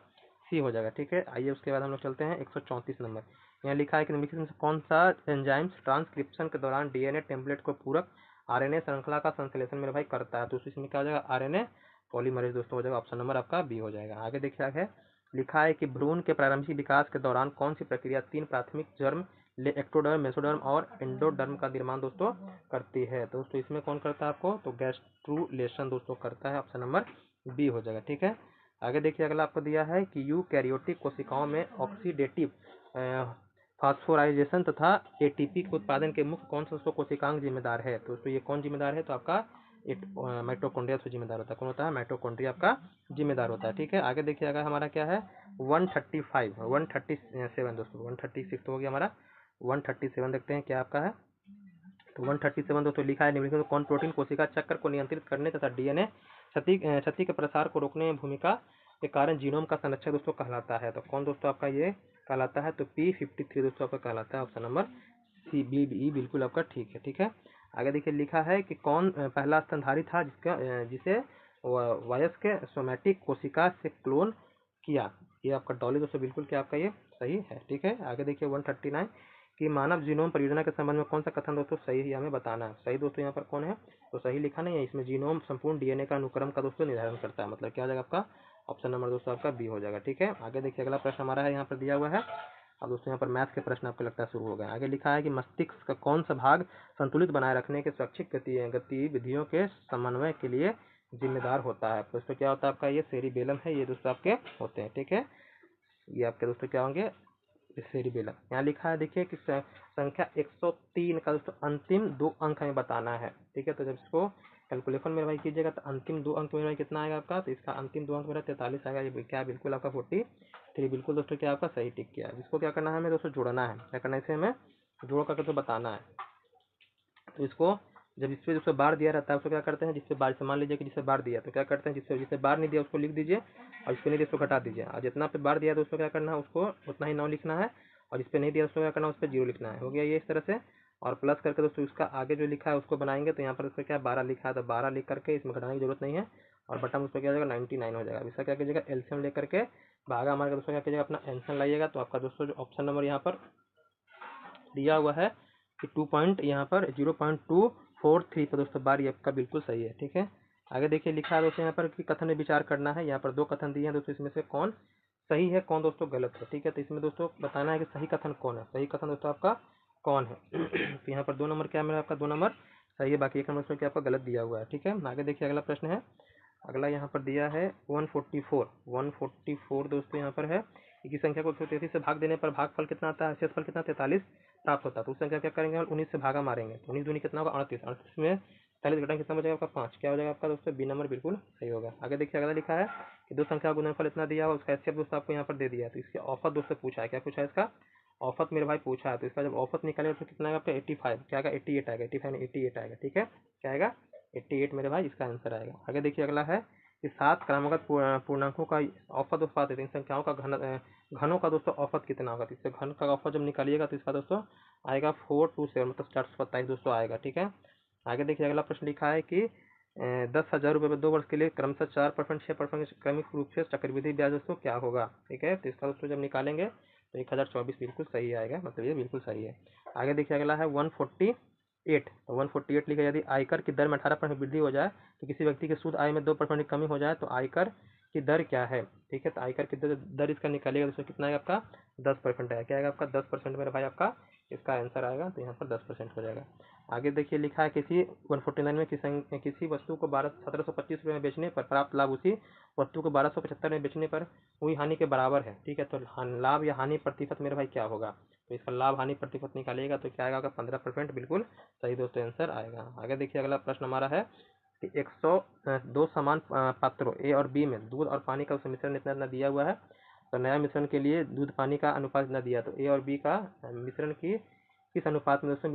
सी हो जाएगा, ठीक है। आइए उसके बाद हम लोग चलते हैं 134 नंबर। यहाँ लिखा है कि निम्नलिखित में से कौन सा एंजाइम्स ट्रांसक्रिप्शन के दौरान डीएनए टेम्पलेट को पूरक आरएनए श्रृंखला का संश्लेषण मेरे भाई करता है? तो इसमें क्या हो जाएगा? आरएनए पॉलीमरेज दोस्तों हो जाएगा, ऑप्शन नंबर आपका बी हो जाएगा। आगे देखिए आगे लिखा है कि भ्रूण के प्रारंभिक विकास के दौरान कौन सी प्रक्रिया 3 प्राथमिक जर्म एक्टोडर्म, मेसोडर्म और एंडोडर्म का निर्माण दोस्तों करती है? तो दोस्तों इसमें कौन करता है आपको? तो गैस्ट्रुलेशन दोस्तों करता है, ऑप्शन नंबर बी हो जाएगा, ठीक है। आगे देखिए अगला आपको दिया है कि यूकैरियोटिक कोशिकाओं में ऑक्सीडेटिव फास्फोराइलेशन तथा एटीपी के उत्पादन के मुख्य कौन सा दोस्तों कोशिकांग जिम्मेदार है? तो दोस्तों ये कौन जिम्मेदार है? तो आपका माइटोकॉन्ड्रिया से जिम्मेदार होता है। कौन होता है? माइटोकॉन्ड्रिया आपका जिम्मेदार होता है, ठीक है। आगे देखिए अगर हमारा क्या है 135 137 दोस्तों 136 तो हो गया हमारा 137 देखते हैं क्या आपका है। तो 137 दोस्तों लिखा है निम्नलिखित में कौन प्रोटीन कोशिका चक्र को नियंत्रित करने तथा डीएनए क्षति के प्रसार को रोकने में भूमिका के कारण जीनोम का संरक्षक दोस्तों कहलाता है? तो कौन दोस्तों आपका ये कहलाता है? तो P53 दोस्तों आपका कहलाता है, option number C B E बिल्कुल आपका ठीक है, ठीक है। आगे देखिए लिखा है कि कौन पहला स्तनधारी था जिसे वयस्क सोमैटिक कोशिका से क्लोन किया? ये आपका डॉली दोस्तों बिल्कुल क्या आपका ये सही है, ठीक है। आगे देखिए 139 कि मानव जीनोम परियोजना के संबंध में कौन सा कथन दोस्तों सही है हमें बताना है? सही दोस्तों यहाँ पर कौन है? तो सही लिखा नहीं है इसमें, जीनोम संपूर्ण डीएनए का अनुक्रम का दोस्तों निर्धारण करता है, मतलब क्या हो जाएगा आपका ऑप्शन नंबर दोस्तों आपका बी हो जाएगा, ठीक है। आगे देखिए अगला प्रश्न हमारा है यहाँ पर दिया हुआ है। अब दोस्तों यहाँ पर मैथ के प्रश्न आपको लगता है शुरू हो गए। आगे लिखा है कि मस्तिष्क का कौन सा भाग संतुलित बनाए रखने के स्वैच्छिक गतिविधियों के समन्वय के लिए जिम्मेदार होता है? दोस्तों क्या होता है आपका? ये सेरिबेलम है, ये दोस्तों आपके होते हैं, ठीक है। ये आपके दोस्तों क्या होंगे? सेरिबेलम। यहाँ लिखा है देखिए कि संख्या 103 का दोस्तों अंतिम 2 अंक हमें बताना है, ठीक है। तो जब इसको कैलकुलेशन में भाई कीजिएगा तो अंतिम 2 अंक में कितना आएगा आपका? तो इसका अंतिम 2 अंक मेरा 43 आएगा। ये क्या बिल्कुल आपका 43 बिल्कुल दोस्तों क्या आपका सही टिक किया। जिसको क्या करना है हमें दोस्तों जोड़ना है, क्या करना है इसे हमें जोड़ करके तो बताना है। तो इसको जब इस पे जिससे बार दिया रहता है उसको क्या करते हैं? जिससे बार से मान लीजिए कि जिससे बार दिया तो क्या करते हैं जिससे बार नहीं दिया उसको लिख दीजिए और इसको नहीं दिया उसको घटा दीजिए। और जितना पे बार दिया तो उसको क्या करना है? उसको उतना ही 9 लिखना है और इस पे नहीं दिया उसको क्या करना है? उस पर 0 लिखना है। हो गया ये इस तरह से। और प्लस करके दोस्तों इसका आगे जो लिखा है उसको बनाएंगे तो यहाँ पर उसको क्या 12 लिखा है तो 12 लिख करके इसमें घटाने की जरूरत नहीं है और बटन उस पर क्या हो जाएगा 99 हो जाएगा। इसका क्या कीजिएगा एलसीएम लेकर के भागा मार कर दोस्तों क्या कीजिएगा अपना आंसर लाइएगा। तो आपका दोस्तों जो ऑप्शन नंबर यहाँ पर दिया हुआ है कि 2 पॉइंट यहाँ पर 0.243 पर दोस्तों बार ये आपका बिल्कुल सही है, ठीक है। आगे देखिए लिखा है दोस्तों यहाँ पर कि कथन में विचार करना है। यहाँ पर 2 कथन दिए हैं दोस्तों, इसमें से कौन सही है कौन दोस्तों गलत है, ठीक है। तो इसमें दोस्तों बताना है कि सही कथन कौन है, सही कथन दोस्तों आपका कौन है। तो यहाँ पर 2 नंबर क्या मेरा आपका 2 नंबर सही है, बाकी 1 नंबर उसमें क्या आपका गलत दिया हुआ है, ठीक है। आगे देखिए अगला प्रश्न है। अगला यहाँ पर दिया है 144 दोस्तों यहाँ पर है कि संख्या को 133 से भाग देने पर भागफल कितना आता है? शेषफल कितना 43 प्राप्त होता है। तो उस संख्या क्या करेंगे हम 19 से भागा मारेंगे तो 19 दूनी कितना होगा 38 में 40 घटा कितना बचेगा आपका 5। क्या हो जाएगा आपका दोस्तों बी नंबर बिल्कुल सही होगा। आगे देखिए अगला लिखा है कि 2 संख्या का गुणनफल इतना दिया हुआ उसका एचसीएफ दोस्तों आपको यहाँ पर दे दिया है। तो इसके औसत दोस्तों पूछा है, क्या पूछा है इसका औसत मेरे भाई पूछा है। तो इसका जब औसत निकालेगा तो कितना आएगा आपका 85, क्या आएगा 88 आएगा, 88 आएगा, ठीक है। क्या आएगा 88 मेरे भाई इसका आंसर आएगा। आगे देखिए अगला है कि 7 क्रमागत पूर्णांकों का औसत उत्पाद है। इन संख्याओं का घनों का दोस्तों औसत कितना होगा? तो इससे घन का औसत जब निकालिएगा तो इसका दोस्तों आएगा 427 मतलब 427 दोस्तों आएगा, ठीक है। आगे देखिए अगला प्रश्न लिखा है कि 10,000 रुपये में 2 वर्ष के लिए क्रमशः 4% 6% क्रमिक रूप से चक्रवृद्धि ब्याज दोस्तों क्या होगा, ठीक है। तो इसका दोस्तों जब निकालेंगे तो 1024 बिल्कुल सही आएगा, मतलब ये बिल्कुल सही है। आगे देखिए अगला है 148 लिखा यदि आयकर की दर में 18% वृद्धि हो जाए तो किसी व्यक्ति के शुद्ध आय में 2% की कमी हो जाए तो आयकर की दर क्या है, ठीक है। तो आयकर की दर इसका निकालिएगा दोस्तों कितना आएगा आपका 10% आएगा। क्या आएगा आपका 10% मेरे भाई आपका इसका आंसर आएगा। तो यहाँ पर 10% हो जाएगा। आगे देखिए लिखा है किसी 149 में किसी वस्तु को 1725 रुपये में बेचने पर प्राप्त लाभ उसी वस्तु को 1275 में बेचने पर हुई हानि के बराबर है, ठीक है। तो लाभ या हानि प्रतिशत मेरे भाई क्या होगा? तो इसका लाभ हानि प्रतिशत निकालिएगा तो क्या आएगा 15% बिल्कुल सही दोस्तों आंसर आएगा। आगे देखिए अगला प्रश्न हमारा है कि 102 समान पात्रों ए और बी में दूध और पानी का मिश्रण इतना इतना दिया हुआ है। तो नया मिश्रण के लिए दूध पानी का अनुपात इतना दिया, तो ए और बी का मिश्रण की किस अनुपात में दोस्तों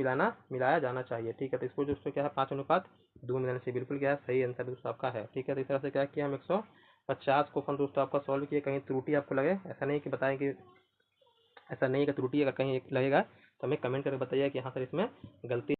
मिलाया जाना चाहिए। ठीक है, तो इसको दोस्तों क्या है 5:2 मिलाना चाहिए। बिल्कुल क्या है सही आंसर दोस्तों आपका है। ठीक है, तो इस तरह से क्या किया हम 150 क्वेश्चन दोस्तों आपका सॉल्व किए। कहीं त्रुटि आपको लगे, ऐसा नहीं कि बताएं कि ऐसा नहीं है कि त्रुटि अगर कहीं लगेगा तो हमें कमेंट करके बताइए कि हाँ सर इसमें गलती